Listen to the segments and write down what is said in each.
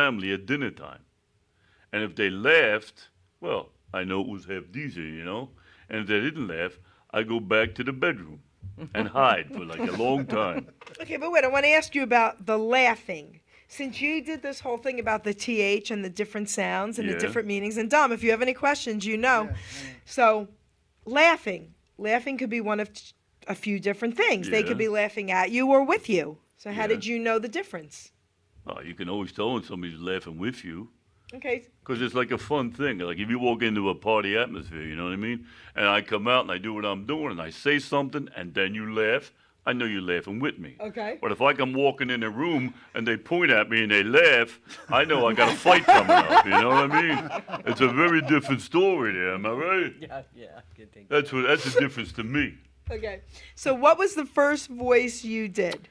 family at dinner time. And if they laughed, well, I know it was half decent, you know. And if they didn't laugh, I go back to the bedroom and hide for like a long time. Okay, but wait, I want to ask you about the laughing. Since you did this whole thing about the TH and the different sounds and the Yeah. different meanings, and Dom, if you have any questions, you know. So, laughing. Laughing could be one of a few different things. They Yeah. could be laughing at you or with you. So how Yeah. did you know the difference? Oh, you can always tell when somebody's laughing with you. Okay. Because it's like a fun thing. Like if you walk into a party atmosphere, you know what I mean? And I come out and I do what I'm doing and I say something and then you laugh, I know you're laughing with me. Okay. But if I come walking in a room and they point at me and they laugh, I know I got a fight coming up. You know what I mean? It's a very different story there, am I right? Yeah, good thing. That's the difference to me. Okay. So what was the first voice you did?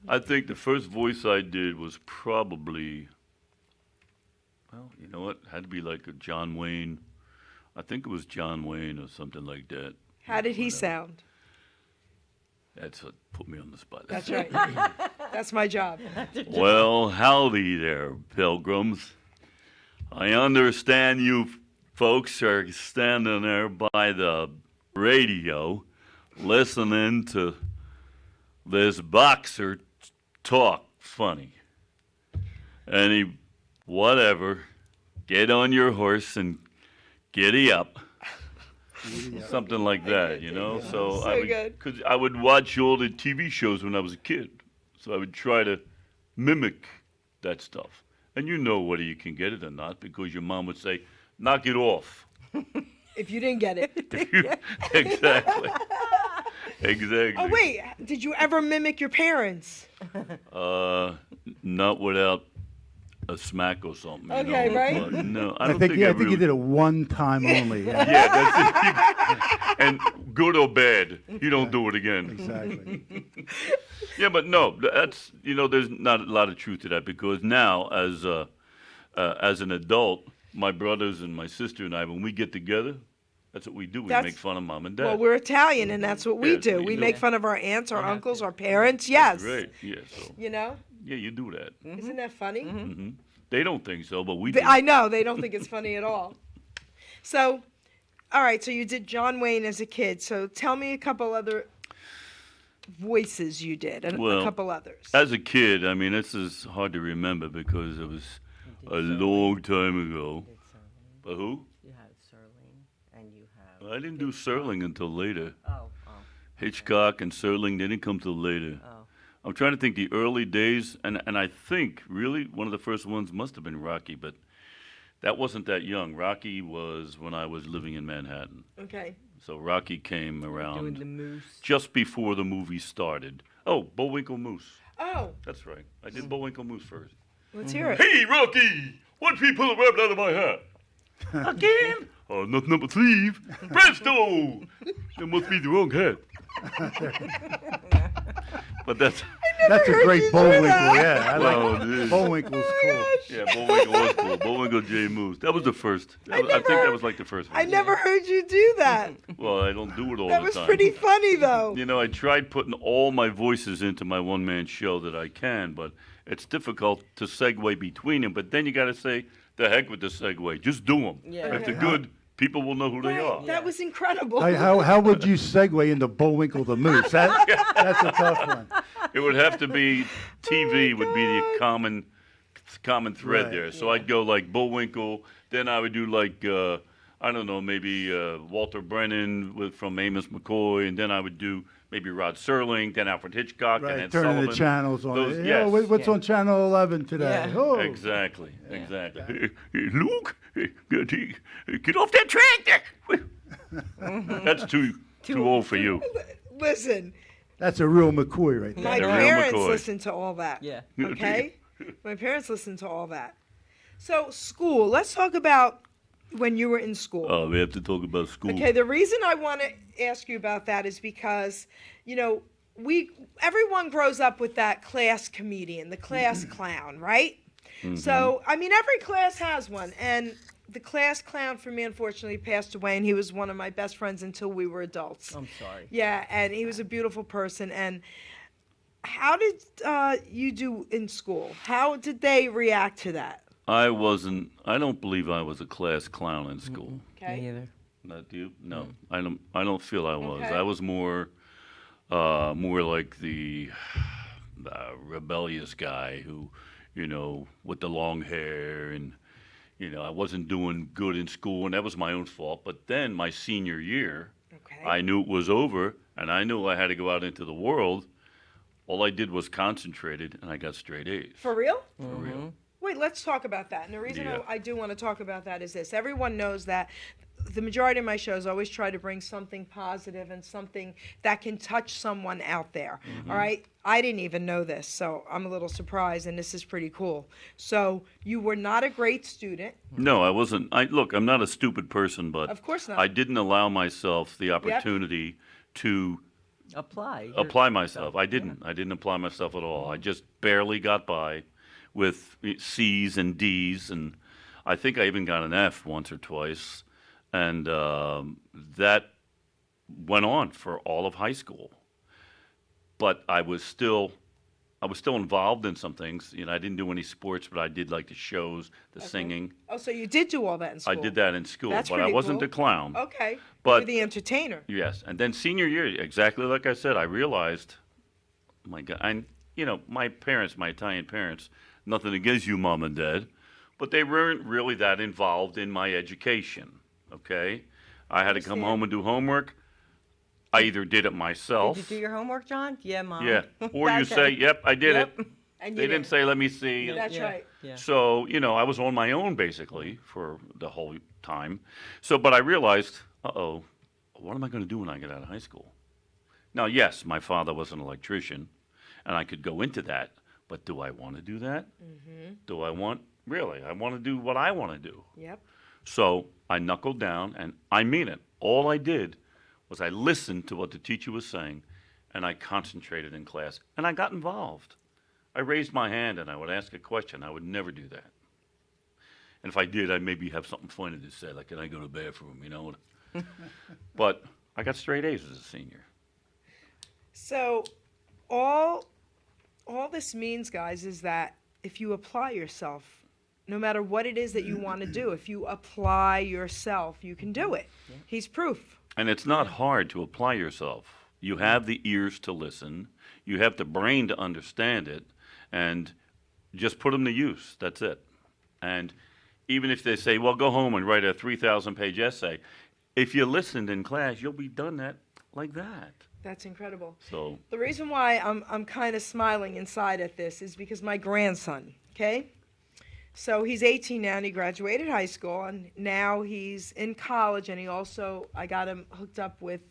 I think the first voice I did was probably, well, you know what? Had to be like a John Wayne. I think it was John Wayne or something like that. How did he Whatever. sound? That's what put me on the spot. That's right. That's my job. Well, howdy there, pilgrims. I understand you folks are standing there by the radio listening to this boxer talk funny. Whatever, get on your horse and giddy up. Something like that, you know. So So I would, good. cause I would watch all the TV shows when I was a kid. So I would try to mimic that stuff. And you know whether you can get it or not because your mom would say, "Knock it off." If you didn't get it. Exactly. Exactly. Oh, wait. Did you ever mimic your parents? Not without a smack or something. you Okay, know? right? But no, I I don't think, think I I think you really- did it one time only. Yeah. Yeah, that's it. And good or bad, you don't do it again. Exactly. Yeah, but no, that's there's not a lot of truth to that because now, as an adult, my brothers and my sister and I, when we get together, that's what we do. We That's- make fun of mom and dad. Well, we're Italian, and that's what we Yeah, that's do. what We you make do. fun of our aunts, our uncles, our parents. Yes. Right. Yeah. So You know? yeah, you do that. Isn't that funny? They don't think so, but we do. I know. They don't think it's funny at all. So, all right. So you did John Wayne as a kid. So tell me a couple other voices you did, and a Well, couple others. As a kid, I mean, this is hard to remember because it was a long time ago. Did Serling. But who? You had Serling, and you have. I didn't do Serling until later. Oh. Hitchcock and Serling, they didn't come till later. Oh. I'm trying to think the early days, and I think really one of the first ones must have been Rocky, but that wasn't that young. Rocky was when I was living in Manhattan. Okay. So Rocky came Doing the around moose. just before the movie started. Oh, Bullwinkle Moose. Oh, That's right. I did Bullwinkle Moose first. let's hear it. Hey, Rocky! Watch me pull a rabbit out of my hat. Again? Oh, nothing up a sleeve. Presto! That must be the wrong hat. But that's That's a heard you great do Bullwinkle. that. Yeah, I well, like it is. Bullwinkle's cool. Yeah, Bullwinkle was cool. Bullwinkle J. Moose. That was the first. I think that was like the first one. I never heard you do that. Well, I don't do it all That the was time. pretty funny, though. You know, I tried putting all my voices into my one-man show that I can, but it's difficult to segue between them. But then you got to say, the heck with the segue. Just do them. Yeah. If they're good, people will know who they are. That was incredible. How would you segue into Bullwinkle the Moose? That's a tough one. It would have to be TV would be the common thread Right. there. So I'd go like Bullwinkle, then I would do like I don't know, maybe Walter Brennan from Amos McCoy, and then I would do maybe Rod Serling, then Alfred Hitchcock, and Right, then turning Sullivan. the channels on Those- it. yes. What's on Channel 11 today? Yeah. Oh. Exactly, exactly. Hey, Luke, get off that tractor. That's too old for you. Listen, That's a real McCoy right there. my the real parents McCoy. listened to all that. Yeah. Okay? My parents listened to all that. So, school. Let's talk about when you were in school. Oh, we have to talk about school. Okay, the reason I want to ask you about that is because, everyone grows up with that class comedian, the class clown, right? So, I mean, every class has one. And the class clown for me, unfortunately, passed away, and he was one of my best friends until we were adults. I'm sorry. Yeah, and he was a beautiful person. And how did you do in school? How did they react to that? I don't believe I was a class clown in school. Me Okay. either. Not you? No, I don't feel I was. Okay. I was more like the rebellious guy who, with the long hair, and I wasn't doing good in school, and that was my own fault. But then my senior year, Okay. I knew it was over, and I knew I had to go out into the world. All I did was concentrated, and I got straight A's. For real? For real. Wait, let's talk about that. And the reason Yeah. I do want to talk about that is this. Everyone knows that the majority of my shows always try to bring something positive and something that can touch someone out there. All right? I didn't even know this, so I'm a little surprised, and this is pretty cool. So you were not a great student. No, I wasn't. Look, I'm not a stupid person, but Of course not. I didn't allow myself the opportunity to Apply myself. I didn't. I didn't apply myself at all. I just barely got by with C's and D's, and I think I even got an F once or twice, and that went on for all of high school. But I was still involved in some things. I didn't do any sports, but I did like the shows, the singing. Oh, so you did do all that in school? I did that in school, That's but I pretty wasn't cool. a clown. Okay. But- You were the entertainer. Yes, and then senior year, exactly like I said, I realized, oh my God, and my parents, my Italian parents, nothing against you, mom and dad, but they weren't really that involved in my education. Okay, I had to come Understand. home and do homework. I either did it myself. Did you do your homework, John? Yeah, Mom. Yeah, or you Okay. say, "Yep, I did Yep. it." And They you didn't say, "Let me see." That's Yeah, right. Yeah. So, I was on my own basically for the whole time. So, but I realized, what am I going to do when I get out of high school? Now, yes, my father was an electrician, and I could go into that, but do I want to do that? Do I want to do what I want to do. Yep. So I knuckled down, and I mean it. All I did was I listened to what the teacher was saying, and I concentrated in class, and I got involved. I raised my hand, and I would ask a question. I would never do that. And if I did, I'd maybe have something funny to say, like, can I go to the bathroom, But I got straight A's as a senior. So all this means, guys, is that if you apply yourself, no matter what it is that you want to do, if you apply yourself, you can do it. He's proof. And it's not hard to apply yourself. You have the ears to listen. You have the brain to understand it. And just put them to use. That's it. And even if they say, well, go home and write a 3,000-page essay, if you listened in class, you'll be done that like that. That's incredible. So, The reason why I'm kind of smiling inside at this is because my grandson, okay? So he's 18 now and he graduated high school and now he's in college and I got him hooked up with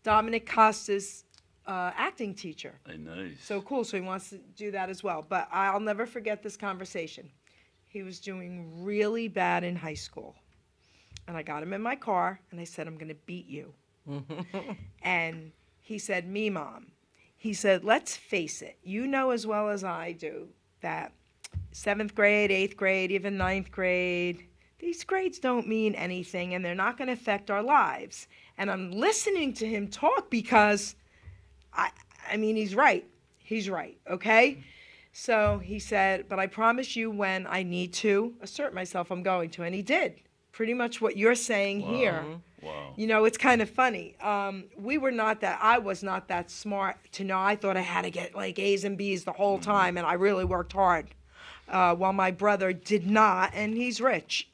Dominic Costa's acting teacher. nice. So cool. So he wants to do that as well. But I'll never forget this conversation. He was doing really bad in high school. And I got him in my car and I said, I'm going to beat you. And he said, me, Mom. He said, let's face it. You know as well as I do that 7th grade, 8th grade, even 9th grade, these grades don't mean anything and they're not going to affect our lives. And I'm listening to him talk because, I mean, he's right. He's right, okay? So he said, but I promise you when I need to assert myself, I'm going to. And he did. Pretty much what you're saying here. Wow. It's kind of funny. I was not that smart to know. I thought I had to get like A's and B's the whole time, and I really worked hard. While my brother did not, and he's rich.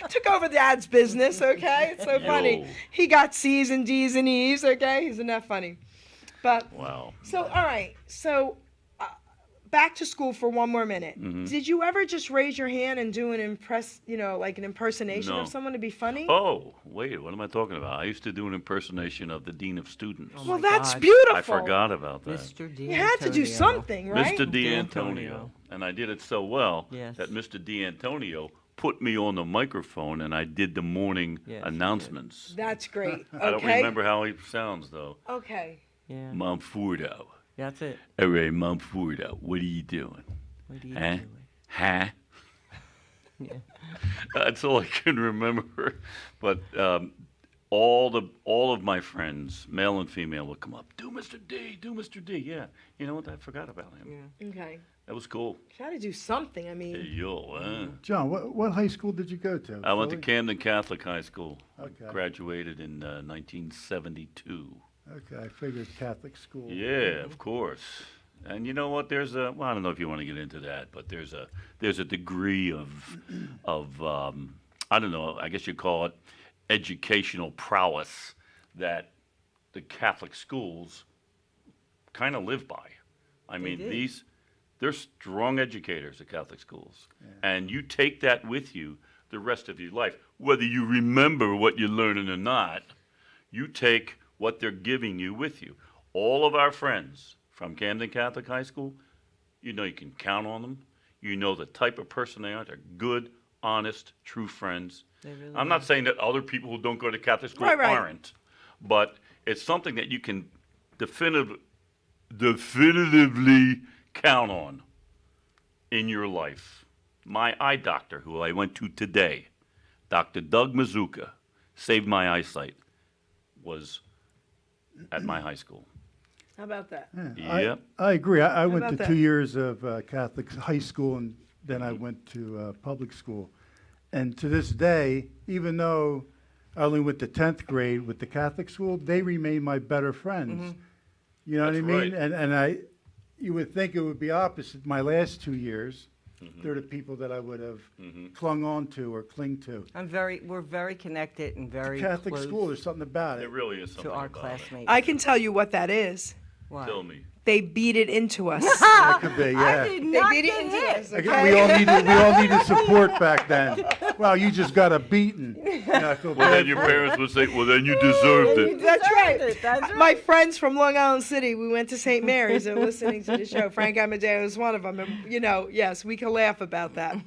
Took over Dad's business, okay? It's so funny. Yo. He got C's and D's and E's, okay? Isn't that funny? But, Wow. so, all right. So, back to school for one more minute. Mm-hmm. Did you ever just raise your hand and do an impersonation No. of someone to be funny? Oh, wait, what am I talking about? I used to do an impersonation of the Dean of Students. Oh well, my that's gosh. beautiful. I forgot about that. Mr. D. You had to do something, right? Mr. D'Antonio. D'Antonio. And I did it so well Yes. that Mr. D'Antonio put me on the microphone and I did the morning Yes, you did. announcements. That's great. Okay. I don't remember how he sounds, though. Okay. Yeah. Manfurdo. That's it. All right, Manfurdo, what are you doing? What are you Huh? doing? Huh? Yeah. That's all I can remember. But all of my friends, male and female, would come up. Do Mr. D. Do Mr. D. Yeah. You know what? I forgot about him. Okay. That was cool. Try to do something. I Hey, mean, yo, John, what high school did you go to? I went to Philly? Camden Catholic High School. Okay. Graduated in 1972. Okay, I figured Catholic school. Yeah, of course. And you know what? There's a well, I don't know if you want to get into that, but there's a degree of I don't know. I guess you call it educational prowess that the Catholic schools kind of live by. I mean, do. they're strong educators at Catholic schools, and you take that with you the rest of your life, whether you remember what you're learning or not. You take what they're giving you with you. All of our friends from Camden Catholic High School, you know you can count on them. You know the type of person they are. They're good, honest, true friends. They really I'm not saying that other people who don't go to Catholic school Right, right. aren't, but it's something that you can definitively count on in your life. My eye doctor, who I went to today, Dr. Doug Mazuka, saved my eyesight, was at my high school. how about that? Yeah, Yep. I agree. I went about to that? 2 years of Catholic high school, and then I went to public school. And to this day, even though I only went to 10th grade with the Catholic school, they remain my better friends. You know That's what I mean? right. And you would think it would be opposite. My last 2 years, they're the people that I would have clung on to or cling to. We're very connected and very Catholic close school, there's something about It it. really is something to our about classmates. I can tell you what that is. Why? it. Tell me. They beat it into us. That could be, yeah. I did They not beat it get into hit. us. I guess Okay? we all needed support back then. Well, you just got a beating. I feel Well, bad then your for you. parents would say, well, then you deserved You it. That's deserved right. it. That's right. My friends from Long Island City, we went to St. Mary's and listening to the show. Frank Amadeo was one of them. And, you know, yes, we can laugh about that.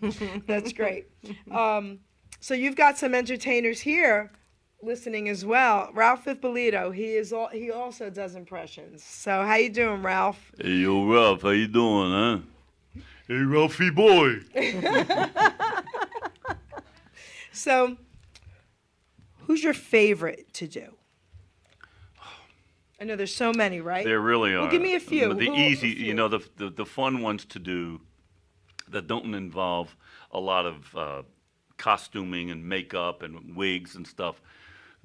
That's great. So you've got some entertainers here listening as well. Ralph Ippolito, he also does impressions. So how you doing, Ralph? Hey, yo, Ralph, how you doing, huh? Hey, Ralphie boy. So who's your favorite to do? I know there's so many, right? There really are. Well, give me a few. But the Who- easy, a few. you know, the fun ones to do that don't involve a lot of costuming and makeup and wigs and stuff.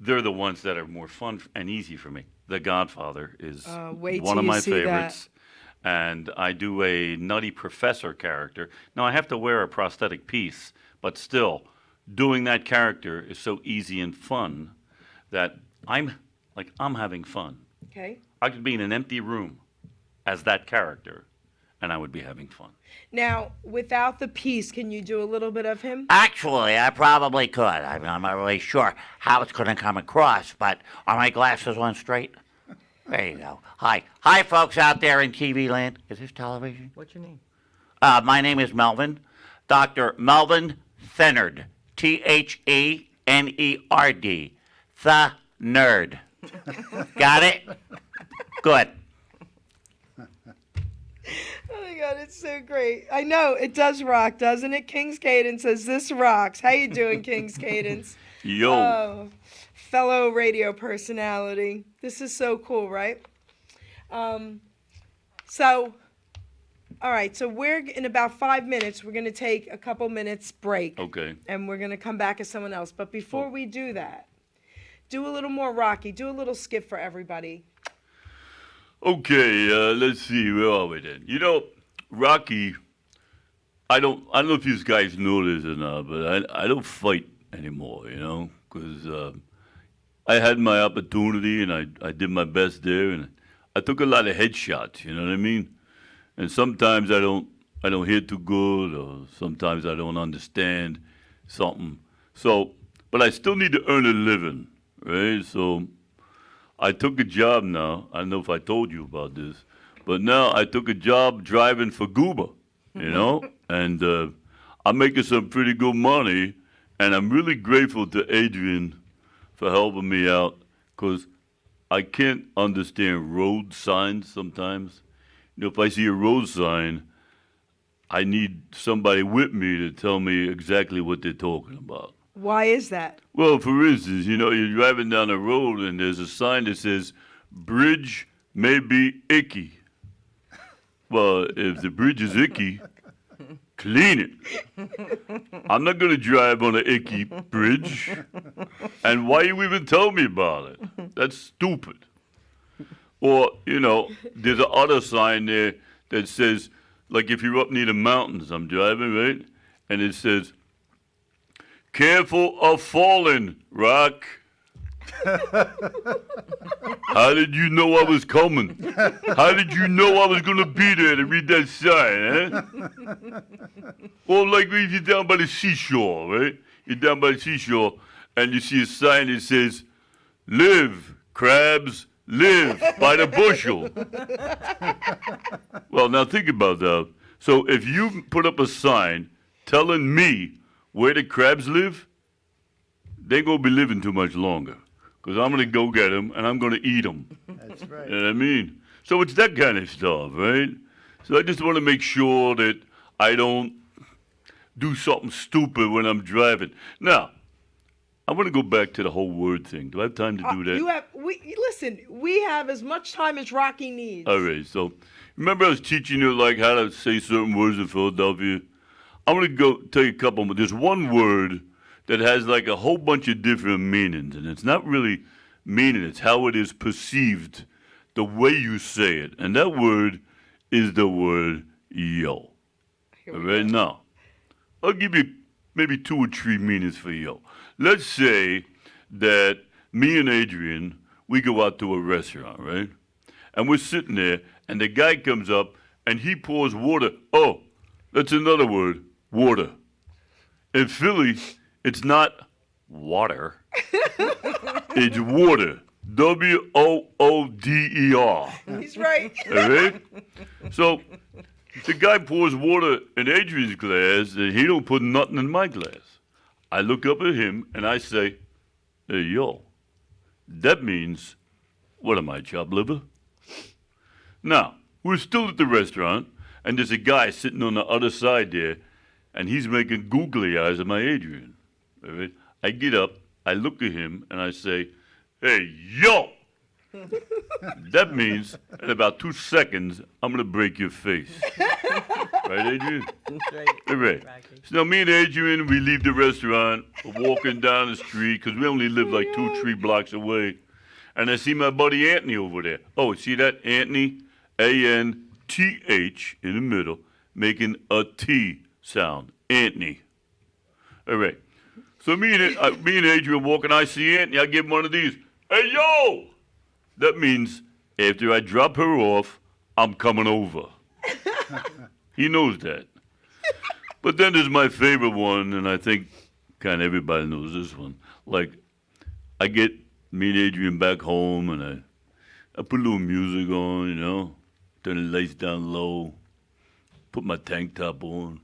They're the ones that are more fun and easy for me. The Godfather is wait one till of you my see that. favorites. And I do a nutty professor character. Now, I have to wear a prosthetic piece, but still, doing that character is so easy and fun that I'm having fun. Okay. I could be in an empty room as that character, and I would be having fun. Now, without the piece, can you do a little bit of him? Actually, I probably could. I mean, I'm not really sure how it's going to come across, but are my glasses on straight? There you go. Hi. Hi, folks out there in TV land. Is this television? What's your name? My name is Melvin. Dr. Melvin Thenard. Thenerd. The Nerd. Got it? Good. Oh my God, it's so great. I know, it does rock, doesn't it? King's Cadence says, this rocks. How you doing, King's Cadence? Yo, Oh, fellow radio personality. This is so cool, right? So, all right, so we're, in about 5 minutes, we're going to take a couple minutes break. okay. And we're going to come back as someone else. But before we do that, do a little more Rocky. Do a little skip for everybody. Okay, let's see, where are we then? You know, Rocky, I don't know if you guys know this or not, but I don't fight anymore, you know, because I had my opportunity and I did my best there, and I took a lot of headshots, you know what I mean? And sometimes I don't hear too good, or sometimes I don't understand something. So, but I still need to earn a living, right? So I took a job now. I don't know if I told you about this, but now I took a job driving for Goober, you know, and I'm making some pretty good money, and I'm really grateful to Adrian for helping me out, because I can't understand road signs sometimes. You know, if I see a road sign, I need somebody with me to tell me exactly what they're talking about. Why is that? Well, for instance, you're driving down the road and there's a sign that says, bridge may be icky. Well, if the bridge is icky, clean it. I'm not going to drive on an icky bridge. And why you even tell me about it? That's stupid. Or, there's a other sign there that says, like if you're up near the mountains, I'm driving, right? And it says, careful of falling, Rock. How did you know I was coming? How did you know I was going to be there to read that sign, eh? Or like if you're down by the seashore, right? You're down by the seashore and you see a sign that says, live, crabs, live by the bushel. Well, now think about that. So if you put up a sign telling me where the crabs live, they going to be living too much longer. Because I'm going to go get them and I'm going to eat them. That's right. You know what I mean? So it's that kind of stuff, right? So I just want to make sure that I don't do something stupid when I'm driving. Now, I want to go back to the whole word thing. Do I have time to do that? Listen, we have as much time as Rocky needs. All right, so remember I was teaching you like how to say certain words in Philadelphia? I'm going to go tell you a couple, but there's one word that has like a whole bunch of different meanings, and it's not really meaning, it's how it is perceived, the way you say it. And that word is the word yo. All right, now, I'll give you maybe 2 or 3 meanings for yo. Let's say that me and Adrian, we go out to a restaurant, right? And we're sitting there, and the guy comes up, and he pours water. Oh, that's another word, water. In Philly, it's not water. It's water. W-O-O-D-E-R. He's right. All right? So the guy pours water in Adrian's glass, and he don't put nothing in my glass. I look up at him, and I say, hey, yo, that means, what am I, chopped liver? Now, we're still at the restaurant, and there's a guy sitting on the other side there, and he's making googly eyes at my Adrian. All right? I get up, I look at him, and I say, hey, yo! That means in about 2 seconds, I'm going to break your face. Right, Adrian? Right. All right. So now me and Adrian, we leave the restaurant, we're walking down the street, because we only live like 2, 3 blocks away. And I see my buddy Anthony over there. Oh, see that? Anthony, A-N-T-H in the middle, making a T sound. Anthony. All right. So me and Adrian walking, I see Anthony, I give him one of these. Hey, yo! That means after I drop her off, I'm coming over. He knows that. But then there's my favorite one, and I think kind of everybody knows this one. Like, I get me and Adrian back home, and I put a little music on, turn the lights down low, put my tank top on.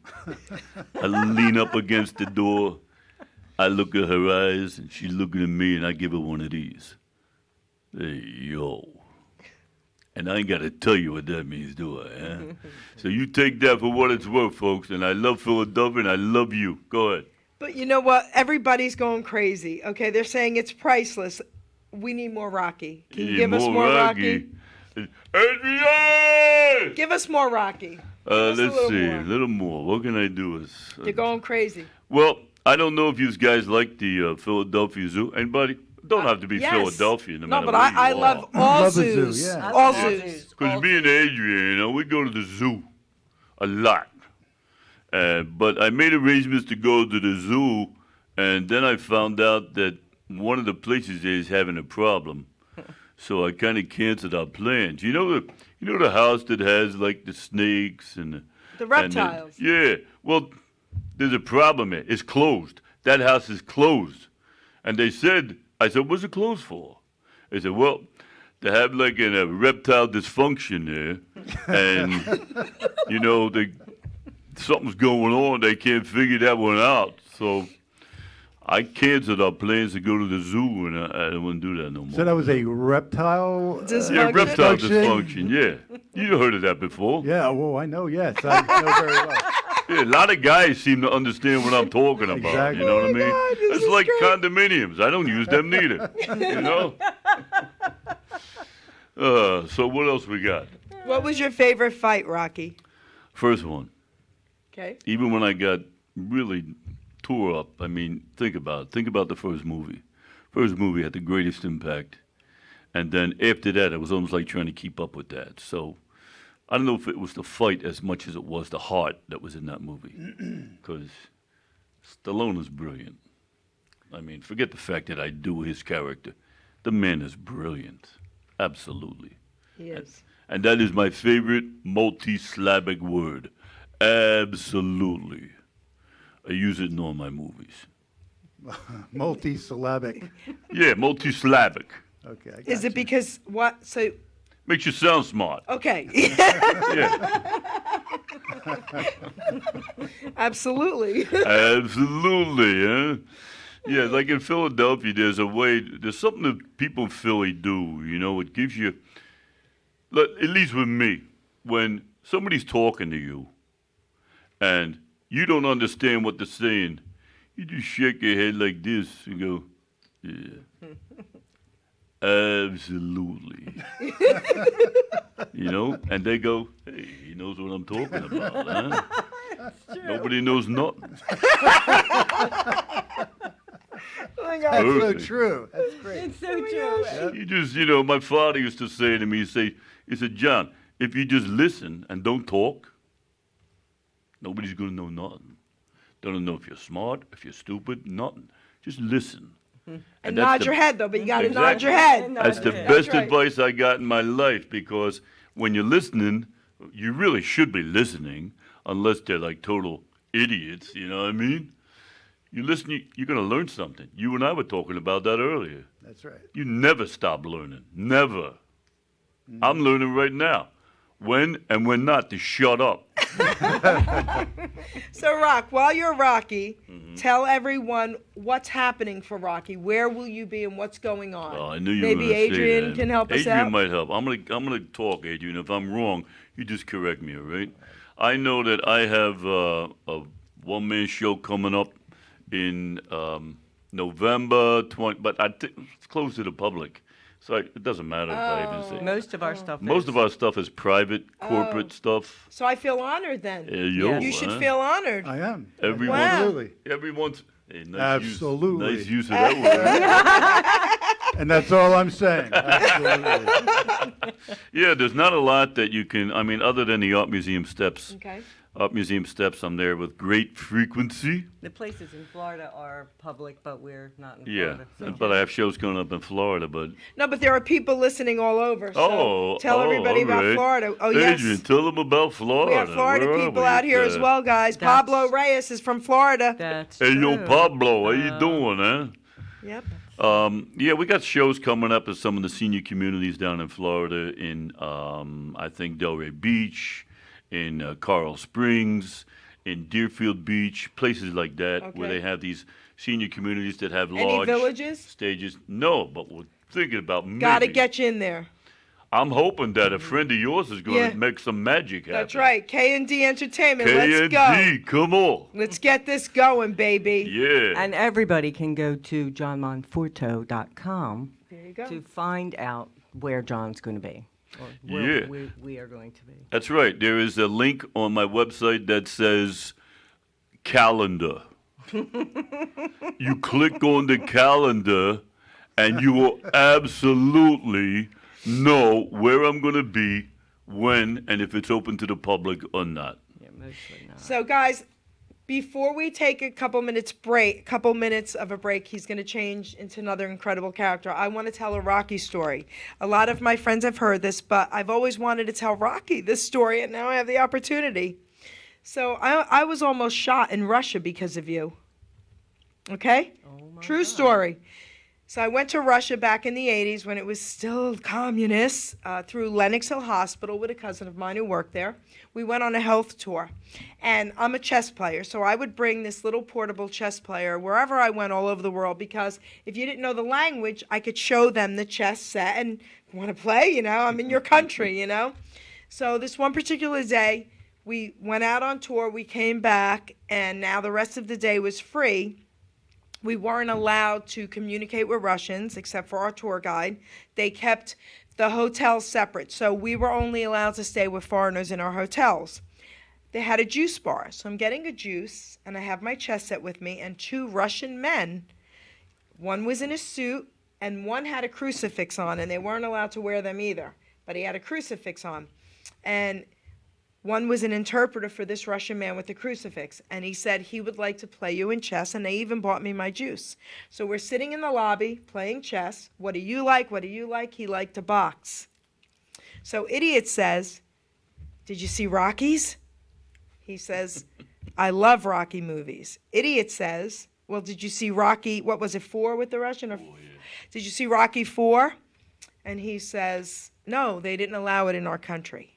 I lean up against the door. I look at her eyes, and she's looking at me, and I give her one of these. Hey, yo. And I ain't got to tell you what that means, do I? Huh? So you take that for what it's worth, folks. And I love Philadelphia, and I love you. Go ahead. But you know what? Everybody's going crazy. Okay, they're saying it's priceless. We need more Rocky. Can you give us more Rocky? Adrian! Give us more Rocky. Give us Let's see. more. A little more. What can I do? You're going crazy. Well, I don't know if you guys like the Philadelphia Zoo. Anybody? Don't have to be Yes. Philadelphia, no matter but where I you love are. all Love the zoo, zoos. yeah. All Yeah. zoos. Because me and Adrian, we go to the zoo a lot. But I made arrangements to go to the zoo, and then I found out that one of the places there is having a problem. So I kind of canceled our plans. You know the house that has like the snakes and The reptiles. yeah. Well, there's a problem there. It's closed. That house is closed. And I said, what's it closed for? They said, well, they have like a reptile dysfunction there, and something's going on. They can't figure that one out. So I canceled our plans to go to the zoo, and I don't want to do that no more. So that was a reptile? Dysfunction? Yeah, reptile Dysfunction? dysfunction. Yeah, you heard of that before. Yeah, well, I know, yes. I know very well. Yeah, a lot of guys seem to understand what I'm talking about. Exactly. You know what I Oh my mean? God, this It's is like great. condominiums. I don't use them neither. You know? So what else we got? What was your favorite fight, Rocky? First one. Okay. Even when I got really tore up, I mean, think about it. Think about the first movie. First movie had the greatest impact. And then after that, it was almost like trying to keep up with that. So I don't know if it was the fight as much as it was the heart that was in that movie. Because Stallone is brilliant. I mean, forget the fact that I do his character. The man is brilliant. Absolutely. He is. And that is my favorite multi-syllabic word. Absolutely. I use it in all my movies. Multi-syllabic. Yeah, multi-syllabic. Okay, I Is got it because what? So Makes you sound smart. okay. Yeah, Absolutely. absolutely, huh? Yeah, like in Philadelphia, there's something that people in Philly do, you know, it gives you, at least with me, when somebody's talking to you and you don't understand what they're saying, you just shake your head like this and go, yeah. Absolutely. You know, and they go, hey, he knows what I'm talking about, huh? Nobody knows nothing. That's so Perfect. true. That's great. It's so true. You just, my father used to say to me, he said, John, if you just listen and don't talk, nobody's going to know nothing. Don't know if you're smart, if you're stupid, nothing. Just listen. And that's nod the- your head though, but you got to nod Exactly. your head. That's the Yeah. best right. advice I got in my life, because when you're listening, you really should be listening, unless they're like total idiots, you know what I mean? You listen, you're going to learn something. You and I were talking about that earlier. That's right. You never stop learning. Never. I'm learning right now. When and when not to shut up. So, Rock, while you're Rocky, Mm-hmm. tell everyone what's happening for Rocky. Where will you be and what's going on? Oh, I knew you were Maybe going to say Adrian that. can help us Adrian out. might help. I'm gonna talk, Adrian. If I'm wrong, you just correct me, all right? I know that I have a one-man show coming up in November 20, but it's closed to the public, so it doesn't matter if I even say. Most of our stuff Most is. of our stuff is private, corporate stuff. So I feel honored then. Yo, You should huh? feel honored. I am. Everyone- Wow. Absolutely. Everyone's hey, Absolutely. Nice use of that word. And that's all I'm saying. Absolutely. Yeah, there's not a lot that you can. I mean, other than the art museum steps. Okay. Art museum steps. I'm there with great frequency. The places in Florida are public, but we're not in Yeah, Florida. so- but I have shows coming up in Florida. But No, but there are people listening all over. So tell everybody all about right. Florida. Oh, yes. Adrian, tell them about Florida. We have Florida Where are people we? out here as well, guys. That's- Pablo Reyes is from Florida. That's Hey, yo, true. Pablo, how you doing, huh? Yep. Yeah, we got shows coming up in some of the senior communities down in Florida, in I think Delray Beach, in Coral Springs, in Deerfield Beach, places like that, where Okay. they have these senior communities that have Any large villages? stages. No, but we're thinking about maybe. Got to get you in there. I'm hoping that a friend of yours is going to Yeah. make some magic happen. That's right. K&D Entertainment. Let's go. K&D, come on. Let's get this going, baby. Yeah. And everybody can go to johnmonforto.com There you go. to find out where John's going to be. Or where Yeah. we are going to be. That's right. There is a link on my website that says calendar. You click on the calendar and you will absolutely know where I'm going to be, when, and if it's open to the public or not. Yeah, mostly not. So, guys, before we take a couple minutes of a break, he's going to change into another incredible character. I want to tell a Rocky story. A lot of my friends have heard this, but I've always wanted to tell Rocky this story, and now I have the opportunity. So I was almost shot in Russia because of you. Okay? True story. So I went to Russia back in the 80s when it was still communist, through Lenox Hill Hospital with a cousin of mine who worked there. We went on a health tour. And I'm a chess player, so I would bring this little portable chess player wherever I went all over the world, because if you didn't know the language, I could show them the chess set and want to play, I'm in your country, So this one particular day, we went out on tour, we came back, and now the rest of the day was free. We weren't allowed to communicate with Russians except for our tour guide. They kept the hotels separate, so we were only allowed to stay with foreigners in our hotels. They had a juice bar, so I'm getting a juice, and I have my chess set with me, and two Russian men, one was in a suit, and one had a crucifix on, and they weren't allowed to wear them either, but he had a crucifix on. And one was an interpreter for this Russian man with the crucifix, and he said he would like to play you in chess, and they even bought me my juice. So we're sitting in the lobby playing chess. What do you like? What do you like? He liked to box. So Idiot says, did you see Rockies? He says, I love Rocky movies. Idiot says, well, did you see Rocky, what was it, 4 with the Russian? Or, did you see Rocky 4? And he says, no, they didn't allow it in our country.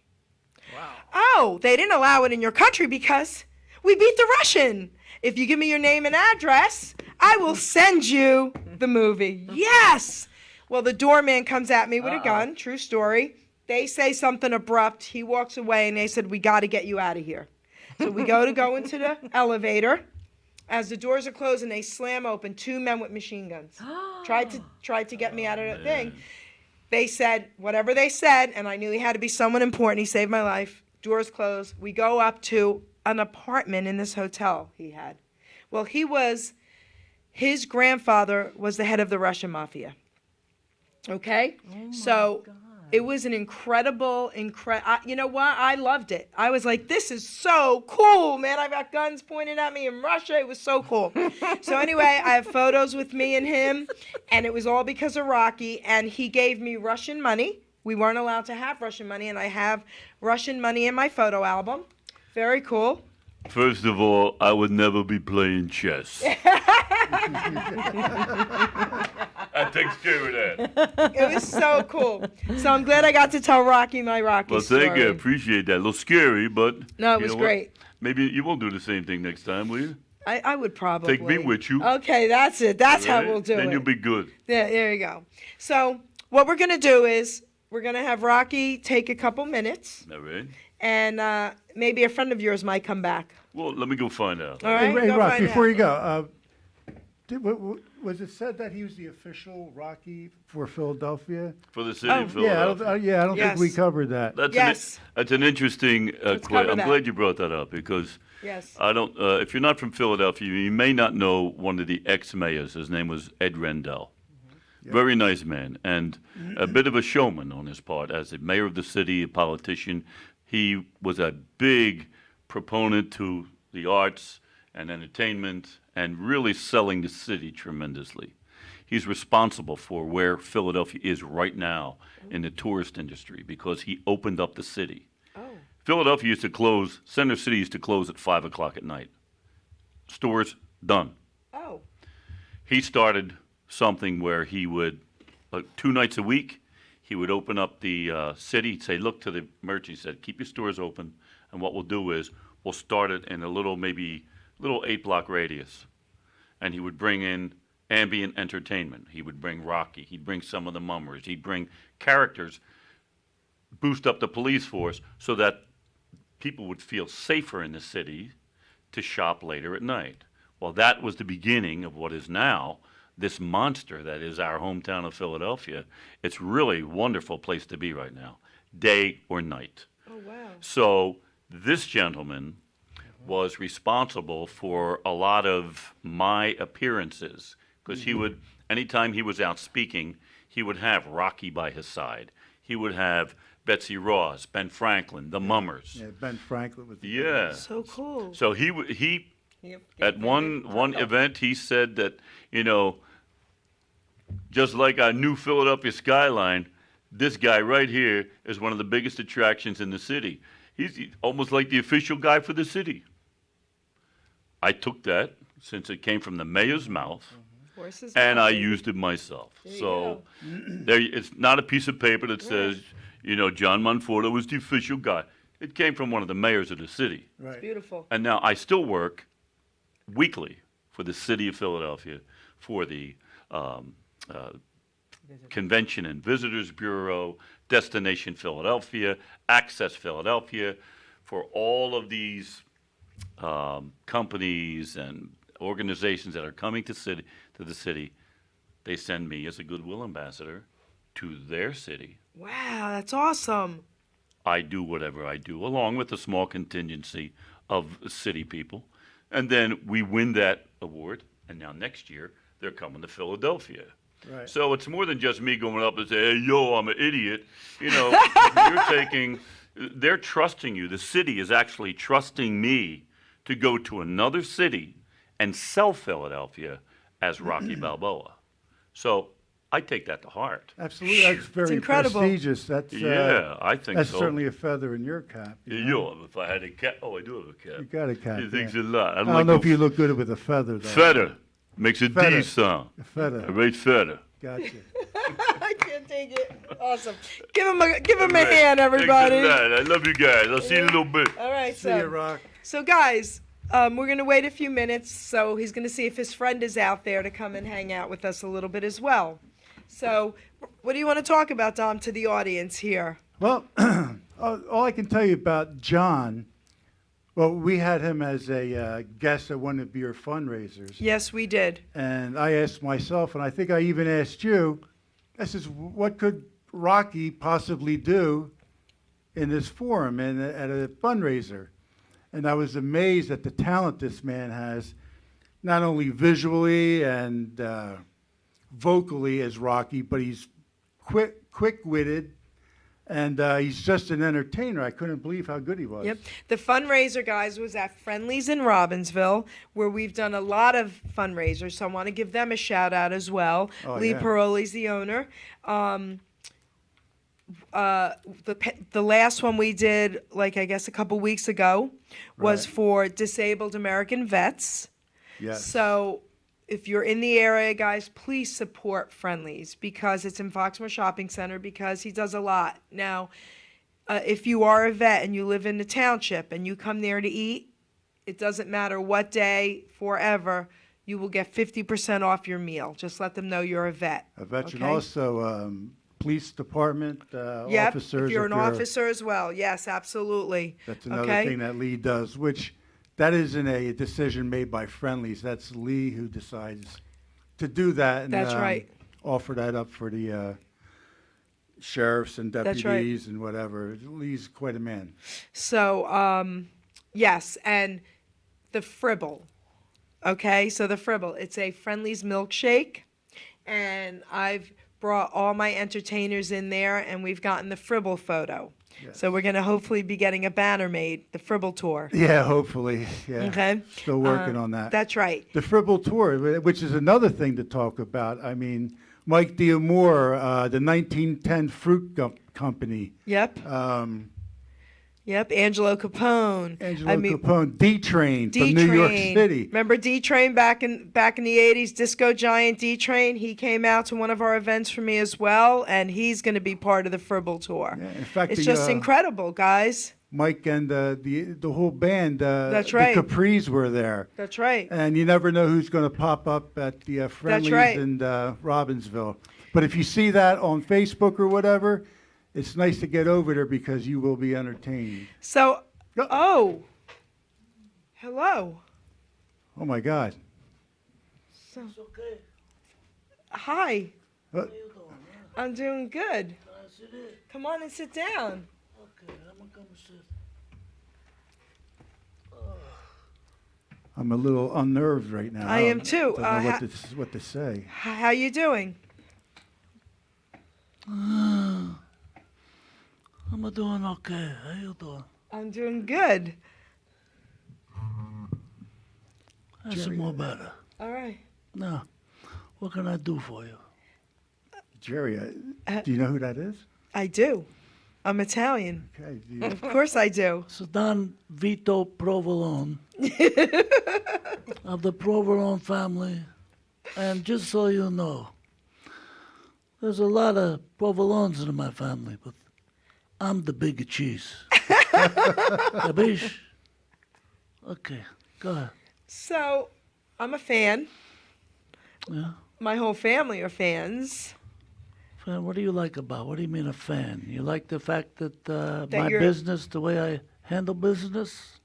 Wow. Oh, they didn't allow it in your country because we beat the Russian. If you give me your name and address, I will send you the movie. Yes. Well, the doorman comes at me with a gun. True story. They say something abrupt. He walks away, and they said, we got to get you out of here. So we go into the elevator. As the doors are closed and they slam open, 2 men with machine guns tried to get me out of the thing. They said whatever they said, and I knew he had to be someone important. He saved my life. Doors closed. We go up to an apartment in this hotel he had. Well, his grandfather was the head of the Russian mafia. Okay? So it was an incredible, you know what? I loved it. I was like, this is so cool, man. I've got guns pointed at me in Russia. It was so cool. So anyway, I have photos with me and him, and it was all because of Rocky, and he gave me Russian money. We weren't allowed to have Russian money, and I have Russian money in my photo album. Very cool. First of all, I would never be playing chess. That takes care of that. It was so cool. So I'm glad I got to tell Rocky my Rocky Well, story. thank you. I appreciate that. A little scary, but No, it you was know what? great. Maybe you won't do the same thing next time, will you? I would probably. Take me with you. Okay, that's it. That's how Right? we'll do Then it. you'll be good. Yeah, there you go. So what we're going to do is we're going to have Rocky take a couple minutes, All right. and maybe a friend of yours might come back. Well, let me go find out. All right? Hey, Go Rock, find before out. you go, was it said that he was the official Rocky for Philadelphia? For the city of Yeah, Philadelphia. I don't think we Yes. covered that. Yes. That's an interesting Let's question. cover I'm that. glad you brought that up because Yes. I don't. If you're not from Philadelphia, you may not know one of the ex-mayors. His name was Ed Rendell. Very nice man and a bit of a showman on his part. As the mayor of the city, a politician, he was a big proponent to the arts and entertainment and really selling the city tremendously. He's responsible for where Philadelphia is right now in the tourist industry because he opened up the city. Oh. Philadelphia used to close, Center City used to close at 5 o'clock at night. Stores done. Oh. He started something where he would, 2 nights a week, he would open up the city. He'd say, look to the merchant. He said, keep your stores open. And what we'll do is we'll start it in a little 8-block radius. And he would bring in ambient entertainment. He would bring Rocky. He'd bring some of the mummers. He'd bring characters, boost up the police force so that people would feel safer in the city to shop later at night. Well, that was the beginning of what is now this monster that is our hometown of Philadelphia. It's really a wonderful place to be right now, day or night. Oh, wow. So this gentleman was responsible for a lot of my appearances because he would, anytime he was out speaking, he would have Rocky by his side. He would have Betsy Ross, Ben Franklin, the Mummers. Yeah, Ben Franklin was the Yeah. So cool. So he at one event he said that, just like our new Philadelphia skyline, this guy right here is one of the biggest attractions in the city. He's almost like the official guy for the city. I took that since it came from the mayor's mouth, Horses and I mouth. used it myself. There you So there, it's not a piece of paper that says, John Monforto was the official guy. It came from one of the mayors of the city. right. Beautiful. And now I still work weekly for the city of Philadelphia for the Convention and Visitors Bureau, Destination Philadelphia, Access Philadelphia, for all of these companies and organizations that are coming to the city, they send me as a goodwill ambassador to their city. Wow, that's awesome. I do whatever I do, along with a small contingency of city people. And then we win that award. And now next year, they're coming to Philadelphia. Right. So it's more than just me going up and saying, hey, yo, I'm an idiot. They're trusting you. The city is actually trusting me to go to another city and sell Philadelphia as Rocky Balboa. So I take that to heart. Absolutely, that's very incredible. prestigious. That's Yeah, I think that's so. certainly a feather in your cap. You know? If I had a cat, I do have a cat. You got a cap. He thinks yeah. a lot. I don't know if you look good with a feather, though. Feather makes a Feather. D sound. A feather. A right feather. Gotcha. I can't take it. Awesome. Give him a hand, everybody. Thanks a lot. I love you guys. I'll see you in a little bit. All right, See you, Rock. So guys, we're gonna wait a few minutes. So he's gonna see if his friend is out there to come and hang out with us a little bit as well. So, what do you want to talk about, Dom, to the audience here? Well, all I can tell you about John, well, we had him as a guest at one of your fundraisers. Yes, we did. And I asked myself, and I think I even asked you, I says, what could Rocky possibly do in this forum and at a fundraiser? And I was amazed at the talent this man has, not only visually and vocally as Rocky, but he's quick-witted, and he's just an entertainer. I couldn't believe how good he was. Yep. The fundraiser, guys, was at Friendly's in Robbinsville, where we've done a lot of fundraisers. So I want to give them a shout out as well. Oh, Lee yeah. Paroli's the owner. The last one we did, like I guess a couple weeks ago, was Right. for disabled American vets. Yes. So if you're in the area, guys, please support Friendly's because it's in Foxmore Shopping Center because he does a lot. Now, if you are a vet and you live in the township and you come there to eat, it doesn't matter what day, forever, you will get 50% off your meal. Just let them know you're a vet. A veteran okay? also, police department Yep, officers. if you're an officer as well. Yes, absolutely. That's another okay? thing that Lee does, which that isn't a decision made by Friendlies. That's Lee who decides to do that. And, That's right. Offer that up for the sheriffs and That's right. deputies and whatever. Lee's quite a man. So, yes, and the Fribble. Okay, so the Fribble, it's a Friendly's milkshake, and I've brought all my entertainers in there, and we've gotten the Fribble photo. So we're going to hopefully be getting a banner made, the Fribble tour. Yeah, hopefully. Yeah. Okay. Still working on that. That's right. The Fribble Tour, which is another thing to talk about. I mean, Mike Diamore, the 1910 Fruit Company. Yep. Yep. Angelo Capone. Angelo Capone, D-Train from New York City. Remember D-Train back in the 80s, disco giant D-Train? He came out to one of our events for me as well, and he's going to be part of the Fribble tour. Yeah, in fact, it's the, just incredible, guys. Mike and the whole band, That's right. the Capris were there. That's right. And you never know who's going to pop up at the Friendlies right. in Robbinsville. But if you see that on Facebook or whatever, it's nice to get over there because you will be entertained. So, oh, hello. Oh, my God. So, hi. What? I'm doing good. Come on and sit down. Okay, I'm gonna come sit. I'm a little unnerved right now. I am too. Don't know what to say. How you doing? I'm doing okay. How you doing? I'm doing good. That's more better. All right. Now, what can I do for you? Jerry, do you know who that is? I do. I'm Italian. Okay. Of course I do. It's Don Vito Provolone of the Provolone family. And just so you know, there's a lot of Provolones in my family, but I'm the bigger cheese. Capiche? Okay, go ahead. So, I'm a fan. Yeah? My whole family are fans. Fan, what do you like about? What do you mean a fan? You like the fact that my you're- business, the way I handle business?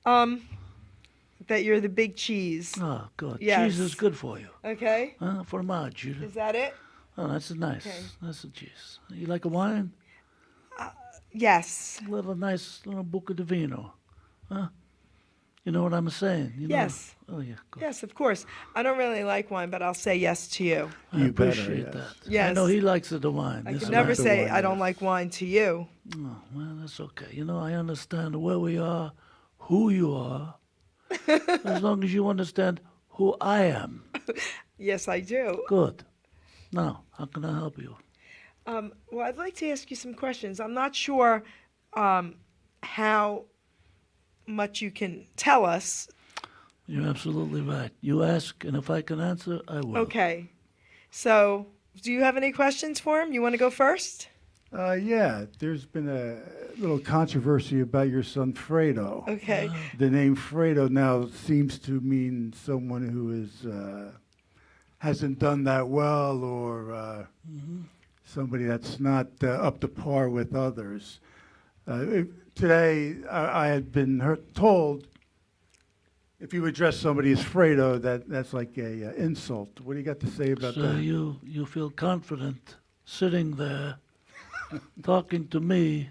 That you're the big cheese. Oh, good. Yes. Cheese is good for you. Okay. Fromage. Is that it? Oh, that's nice. Okay. That's a cheese. You like a wine? Yes. A little nice little Buca di Vino. Huh? You know what I'm saying? You know? Yes. Oh, yeah. Good. Yes, of course. I don't really like wine, but I'll say yes to you. I You better, appreciate yes. that. I Yes. know he likes the wine. I This could is never right. the say wine, I don't yes. like wine to you. Oh, well, that's okay. You know, I understand where we are, who you are, as long as you understand who I am. Yes, I do. Good. Now, how can I help you? Well, I'd like to ask you some questions. I'm not sure how much you can tell us. You're absolutely right. You ask, and if I can answer, I will. Okay. So, do you have any questions for him? You want to go first? Yeah, there's been a little controversy about your son Fredo. Okay. The name Fredo now seems to mean someone who is hasn't done that well, or somebody that's not up to par with others. Today, I had been told if you address somebody as Fredo, that's like a insult. What do you got to say about So that? you feel confident sitting there talking to me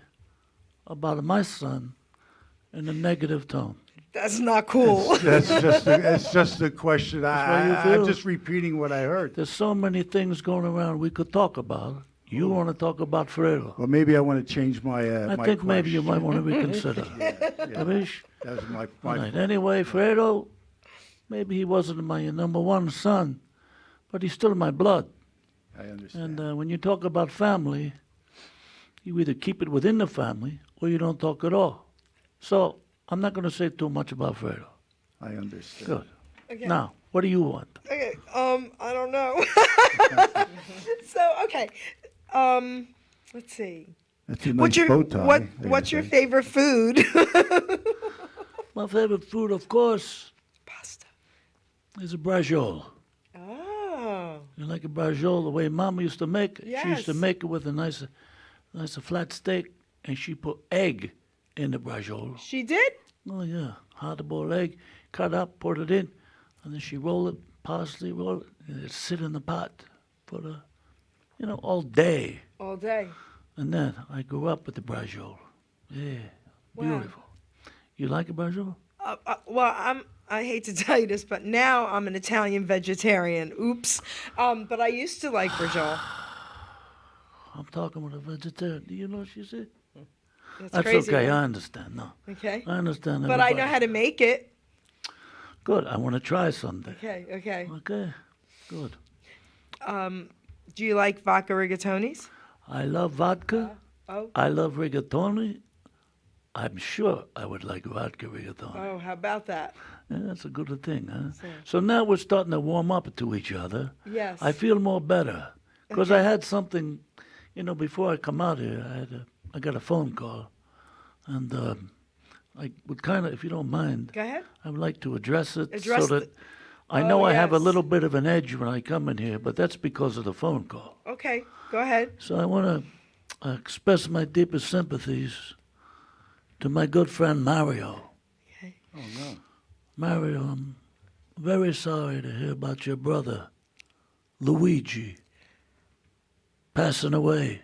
about my son in a negative tone. That's not cool. It's just a question. That's how you I'm feel? just repeating what I heard. There's so many things going around we could talk about. You want to talk about Fredo. Well, maybe I want to change my I my think maybe you might question. want to reconsider. Abish? That was my All right. point. Anyway, Fredo, maybe he wasn't my number one son, but he's still my blood. I understand. And when you talk about family, you either keep it within the family or you don't talk at all. So I'm not going to say too much about Fredo. I understand. Good. Okay. Now, what do you want? Okay. I don't know. So, okay. Let's see. That's a nice What's your bow tie. what's I your say. favorite food? My favorite food, of course, Pasta. is a braciole. Oh. You like a braciole the way Mama used to make it? She used to Yes. make it with a nice flat steak, and she put egg in the braciole. She did? Oh, yeah. Hard-boiled egg, cut up, put it in, and then she roll it, parsley, roll it, and it sit in the pot for all day. All day. And then I grew up with the braciole. Yeah, Wow. beautiful. You like a braciole? Well, I hate to tell you this, but now I'm an Italian vegetarian. Oops. But I used to like braciole. I'm talking with a vegetarian. Do you know what she said? That's That's crazy. okay. right? I understand. No, Okay. I understand. But I know everybody. how to make it. Good. I want to try someday. Okay. Okay. Okay. Good. Do you like vodka rigatonis? I love vodka. Oh. I love rigatoni. I'm sure I would like vodka rigatoni. Oh, how about that? Yeah, that's a good thing, huh? So now we're starting to warm up to each other. Yes. I feel more better because I had something, before I come out here, I got a phone call, and I would kind of, if you don't mind, Go ahead. I would like to address it Address so that the- I know Oh, I have a yes. little bit of an edge when I come in here, but that's because of the phone call. Okay. Go ahead. So I want to express my deepest sympathies to my good friend Mario. Okay. Oh no. Mario, I'm very sorry to hear about your brother, Luigi, passing away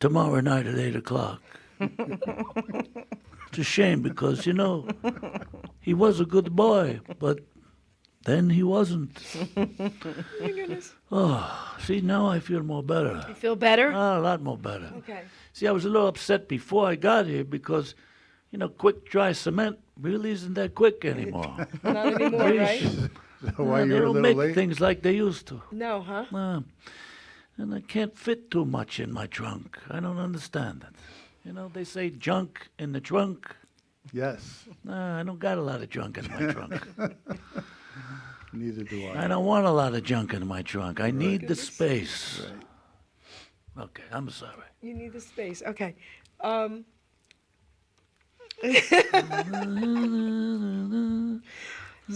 tomorrow night at 8 o'clock. It's a shame because, he was a good boy, but then he wasn't. Oh, my goodness. Oh, see, now I feel more better. You feel better? A lot more better. Okay. See, I was a little upset before I got here because, quick dry cement really isn't that quick anymore. Not anymore, right? So why they you're a don't little make late? things like they used to. No, huh? And I can't fit too much in my trunk. I don't understand it. They say junk in the trunk. Yes. I don't got a lot of junk in my trunk. Neither do I. I don't want a lot of junk in my trunk. I need the Goodness. space. Right. Okay, I'm sorry. You need the space. Okay.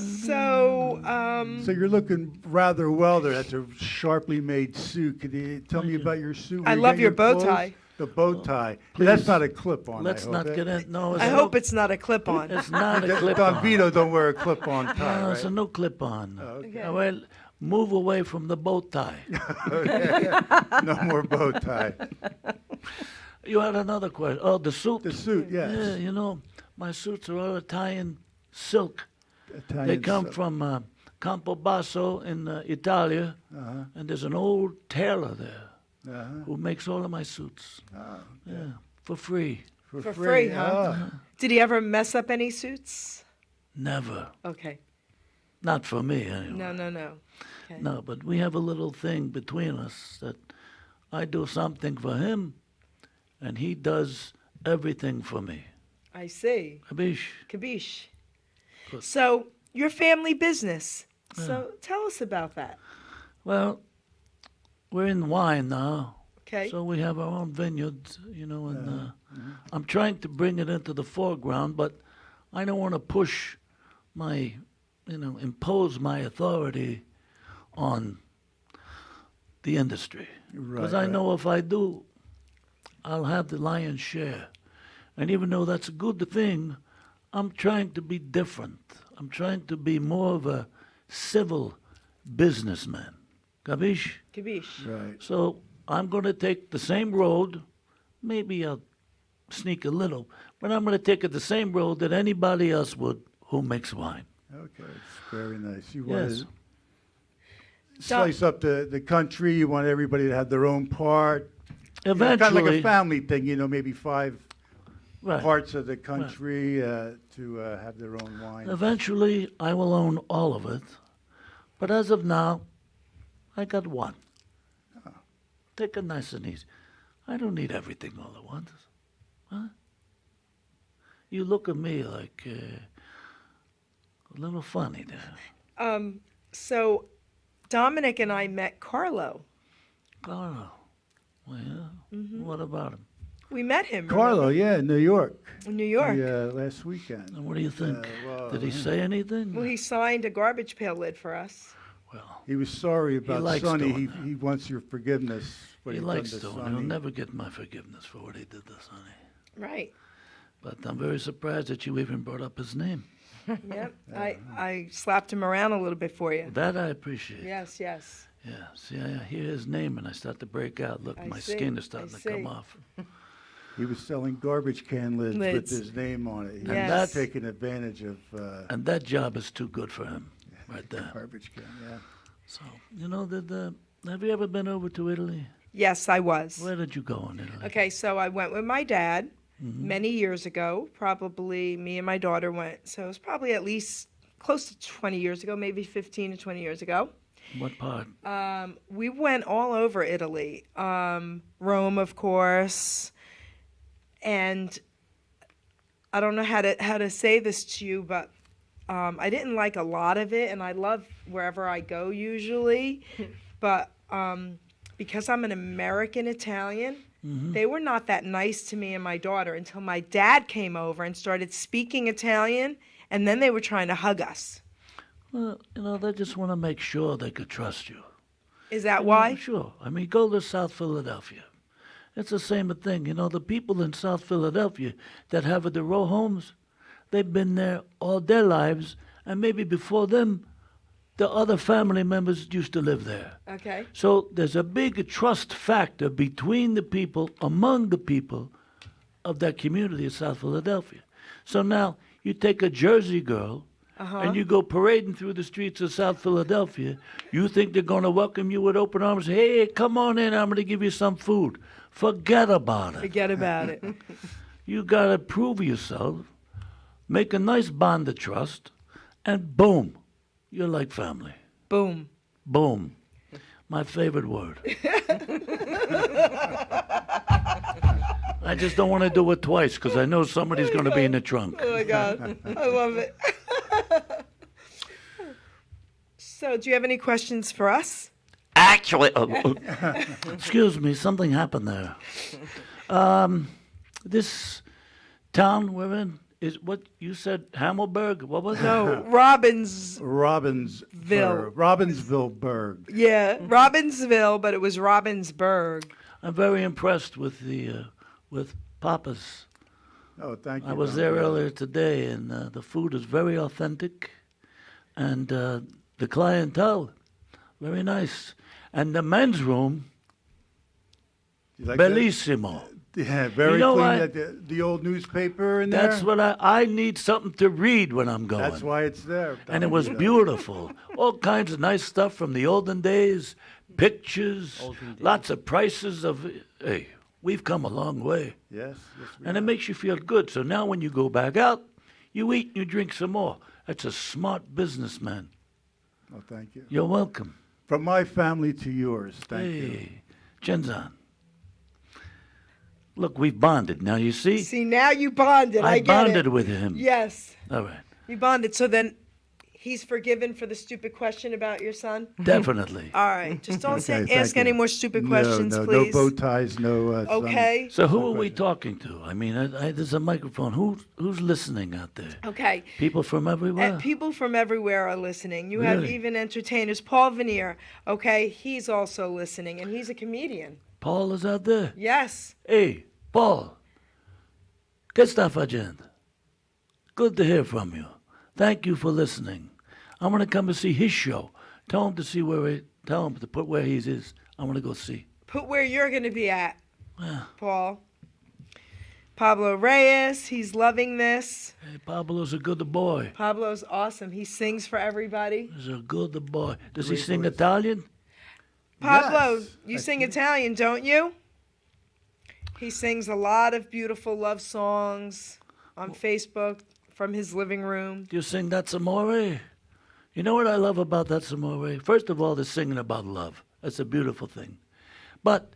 So you're looking rather well there. That's a sharply made suit. Could you tell me about your suit? I Where you love get your bow clothes? tie. The bow tie. please. That's not a clip-on, Let's I hope. not get in. No, it's I a hope no, it's not a clip-on. it's not a Don clip-on. Vito don't wear a clip-on tie, No, it's a right? no clip-on. Okay. Well, move away from the bow tie. No more bow tie. You had another question. Oh, the suit. The suit, Yeah, yes. you know, my suits are all Italian silk. Italian They come silk. from Campobasso in Italia, and there's an old tailor there who makes all of my suits. Yeah, for free. For free, huh? Ah. Did he ever mess up any suits? Never. Okay. Not for me, anyway. No. Okay. No, but we have a little thing between us that I do something for him, and he does everything for me. I see. Kabish? Kabish. Good. So, your family business. So, tell us about that. Well, we're in wine now. Okay. So we have our own vineyards, you know, and I'm trying to bring it into the foreground, but I don't want to push my, impose my authority on the industry. Because I know if I do, I'll have the lion's share. And even though that's a good thing, I'm trying to be different. I'm trying to be more of a civil businessman. Kabish? Kabish. Right. So I'm going to take the same road. Maybe I'll sneak a little, but I'm going to take it the same road that anybody else would who makes wine. Okay, it's very nice. You want Yes. to slice up the country. You want everybody to have their own part. Kind of like Eventually, a family thing, maybe 5 right. parts of the country to have their own wine. Eventually, I will own all of it. But as of now, I got one. Take it nice and easy. I don't need everything all at once. Huh? You look at me like a little funny there. So, Dominic and I met Carlo. Carlo. Well, yeah. What about him? We met him. Carlo, yeah, in New York. In New York. Last weekend. And what do you think? well, Did he say anything? Well, he signed a garbage pail lid for us. Well, He was sorry about likes Sonny. doing He, that. he wants your forgiveness. What he he's likes done to. to He'll Sonny. never get my forgiveness for what he did to Sonny. Right. But I'm very surprised that you even brought up his name. Yep. I slapped him around a little bit for you. That I appreciate. Yes, yes. Yeah. See, I hear his name and I start to break out. Look, I my see, skin is starting I to come see. off. He was selling garbage can lids with Lids. his name on it. He was Yes. taking advantage of And that job is too good for him, right there. garbage can, yeah. So, have you ever been over to Italy? Yes, I was. Where did you go in Italy? Okay, so I went with my dad many years ago. Probably me and my daughter went. So it was probably at least close to 20 years ago, maybe 15 to 20 years ago. What part? We went all over Italy. Rome, of course. And I don't know how to say this to you, but I didn't like a lot of it, and I love wherever I go usually. But because I'm an American Italian, they were not that nice to me and my daughter until my dad came over and started speaking Italian, and then they were trying to hug us. Well, they just want to make sure they could trust you. Is that why? Sure. I mean, go to South Philadelphia. It's the same thing. The people in South Philadelphia that have the row homes, they've been there all their lives, and maybe before them, the other family members used to live there. Okay. So there's a big trust factor between the people, among the people of that community of South Philadelphia. So now you take a Jersey girl and you go parading through the streets of South Philadelphia. You think they're going to welcome you with open arms? Hey, come on in, I'm going to give you some food. Forget about it. Forget about it. You got to prove yourself, make a nice bond of trust, and boom, you're like family. Boom. Boom. My favorite word. I just don't want to do it twice because I know somebody's going to be in the trunk. Oh my God. I love it. So, do you have any questions for us? Actually, Excuse me, something happened there. This town we're in is what you said, Hammelburg? What was it? No, Robbinsville. Robbinsville Berg. Yeah, Robbinsville, but it was Robbinsburg. I'm very impressed with with Papa's. Oh, thank you. I was Don. there Yeah. earlier today, and the food is very authentic, and the clientele, very nice. And the men's room, You like that? bellissimo. Yeah, very know clean. what? Like the old newspaper in there. That's what I need something to read when I'm going. That's why it's there. And it Don, was you know. beautiful. All kinds of nice stuff from the olden days, pictures, lots of prices of, hey, we've come a long way. Yes, yes, we And it have. makes you feel good. So now when you go back out, you eat and you drink some more. That's a smart businessman. Oh, thank you. You're welcome. From my family to yours. Thank you. Hey, Genzan. Look, we've bonded. Now you see, See, now you bonded. I get bonded it. with him. Yes, All right. you bonded. So then he's forgiven for the stupid question about your son? Definitely. All right. Just don't Okay, thank ask any you. more stupid questions, no, please. No bow ties, no. Okay. So who are we talking to? I mean, there's a microphone. Who's listening out there? Okay. People from everywhere. People from everywhere are listening. You have Really? even entertainers. Paul Veneer, okay, he's also listening, and he's a comedian. Paul is out there. Yes. Hey, Paul. ¿Qué está fallando? Good to hear from you. Thank you for listening. I'm gonna come to see his show. Tell him to see tell him to put where he is. I want to go see. Put where you're going to be at, Yeah. Paul. Pablo Reyes, he's loving this. Hey, Pablo's a good boy. Pablo's awesome. He sings for everybody. He's a good boy. Does he Great sing voice. Italian? Pablo, Yes, you I sing think- Italian, don't you? He sings a lot of beautiful love songs on Facebook from his living room. Do you sing That's Amore? You know what I love about That's Amore? First of all, they're singing about love. That's a beautiful thing. But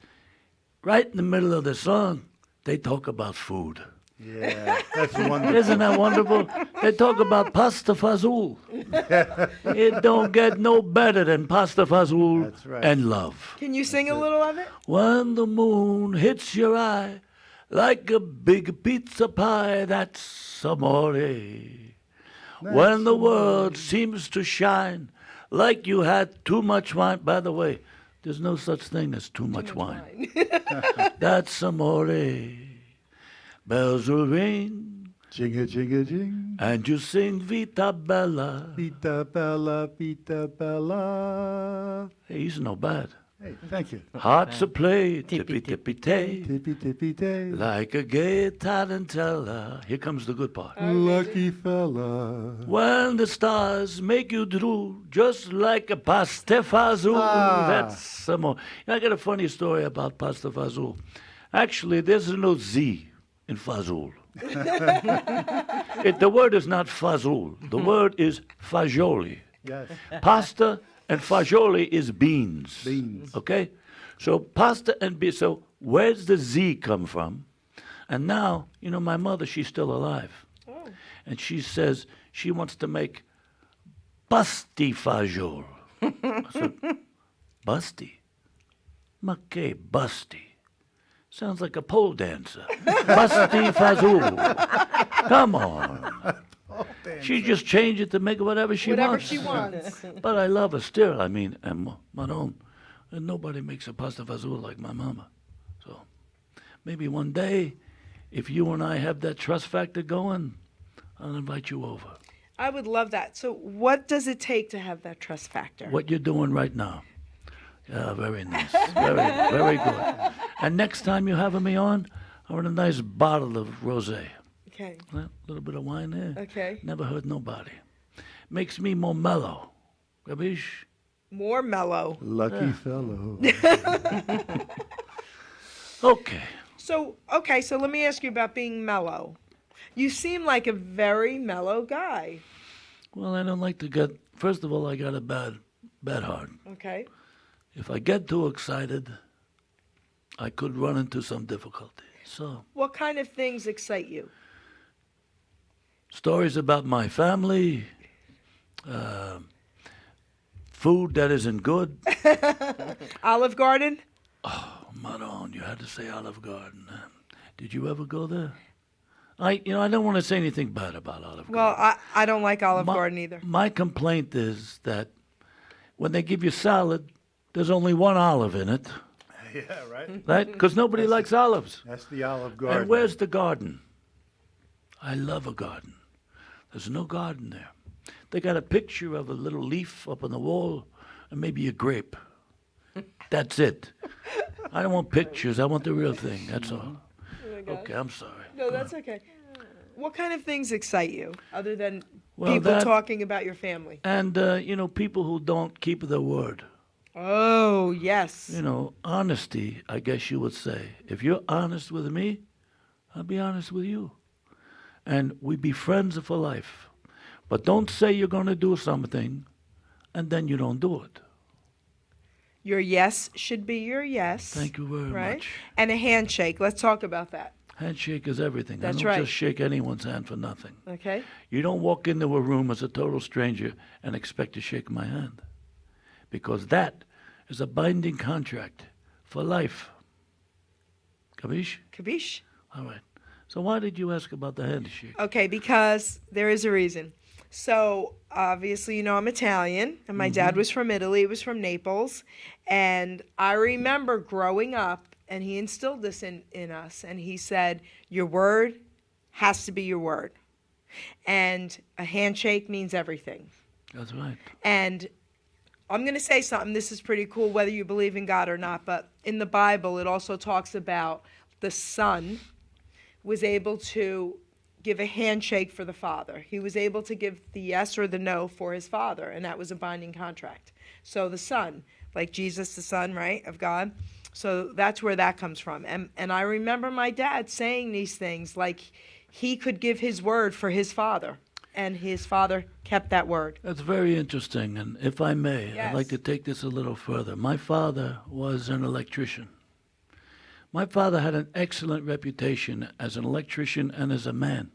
right in the middle of the song, they talk about food. Yeah, that's wonderful. Isn't that wonderful? They talk about pasta fazool. It don't get no better than pasta fazool That's right. and love. Can you sing a little of it? When the moon hits your eye like a big pizza pie, that's amore. When the world seems to shine like you had too much wine. By the way, there's no such thing as too much wine. That's amore. Bells will ring Jinga, jinga, jing. and you sing Vita Bella. Pita Bella, Pita Bella. Hey, he's no bad. Hey, thank you. Hearts a play, tippy tippy tay, Tippy, tippy, day. like a gay tarantella. Here comes the good part. Lucky fella. When the stars make you drool, just like a pasta fazool. Ah. That's some more. I got a funny story about pasta fazool. Actually, there's no Z in fazool. The word is not fazool. The word is fagioli. Yes. Pasta and fagioli is beans. Beans. Okay? So pasta and beans. So where's the Z come from? And now, you know, my mother, she's still alive. Oh. And she says she wants to make busty fagioli. I said, busty? Ma che busty? Sounds like a pole dancer. Busty fazool. Come on. She just changed it to make whatever she Whatever wants. she wants. But I love her still. I mean, and Maron, and nobody makes a pasta fazool like my mama. So maybe one day, if you and I have that trust factor going, I'll invite you over. I would love that. So what does it take to have that trust factor? What you're doing right now. Yeah, very nice. Very, very good. And next time you have me on, I want a nice bottle of rosé. Okay. A little bit of wine there. Okay. Never hurt nobody. Makes me more mellow. Gabish? More mellow. Lucky fellow. Okay. So let me ask you about being mellow. You seem like a very mellow guy. Well, I don't like to get. First of all, I got a bad heart. Okay. If I get too excited, I could run into some difficulty. So, What kind of things excite you? stories about my family, food that isn't good. Olive Garden? Maron, you had to say Olive Garden. Did you ever go there? I don't want to say anything bad about Olive Garden. Well, I don't like Olive Garden either. My complaint is that when they give you salad, there's only one olive in it. Yeah, right? right? Because nobody likes olives. That's the Olive Garden. And where's the garden? I love a garden. There's no garden there. They got a picture of a little leaf up on the wall and maybe a grape. That's it. I don't want pictures. I want the real thing. That's all. Oh my gosh. Okay, I'm sorry. No, that's okay. What kind of things excite you other than Well, people that- talking about your family? And, people who don't keep their word. Oh, yes. Honesty, I guess you would say. If you're honest with me, I'll be honest with you. And we be friends for life. But don't say you're going to do something and then you don't do it. Your yes should be your yes. Thank you very right? much. And a handshake. Let's talk about that. Handshake is everything. That's I don't right. just shake anyone's hand for nothing. Okay? You don't walk into a room as a total stranger and expect to shake my hand. Because that is a binding contract for life. Kabish? Kabish? All right. So why did you ask about the handshake? Okay, because there is a reason. So, obviously, I'm Italian, and my dad was from Italy. He was from Naples. And I remember growing up, and he instilled this in us, and he said, your word has to be your word. And a handshake means everything. That's right. And I'm going to say something. This is pretty cool, whether you believe in God or not. But in the Bible, it also talks about the son was able to give a handshake for the father. He was able to give the yes or the no for his father, and that was a binding contract. So the son, like Jesus, the son, right, of God. So that's where that comes from. And I remember my dad saying these things, like he could give his word for his father, and his father kept that word. That's very interesting. And if I may, I'd like Yes. to take this a little further. My father was an electrician. My father had an excellent reputation as an electrician and as a man.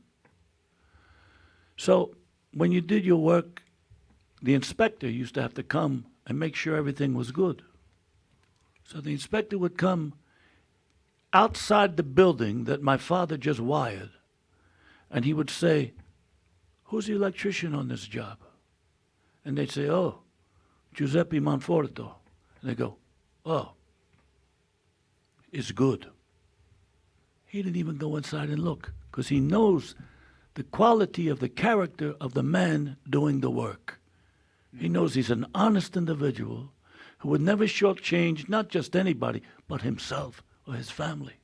So when you did your work, the inspector used to have to come and make sure everything was good. So the inspector would come outside the building that my father just wired, and he would say, who's the electrician on this job? And they'd say, oh, Giuseppe Monforto. And they go, oh, it's good. He didn't even go inside and look because he knows the quality of the character of the man doing the work. He knows he's an honest individual who would never shortchange not just anybody, but himself or his family.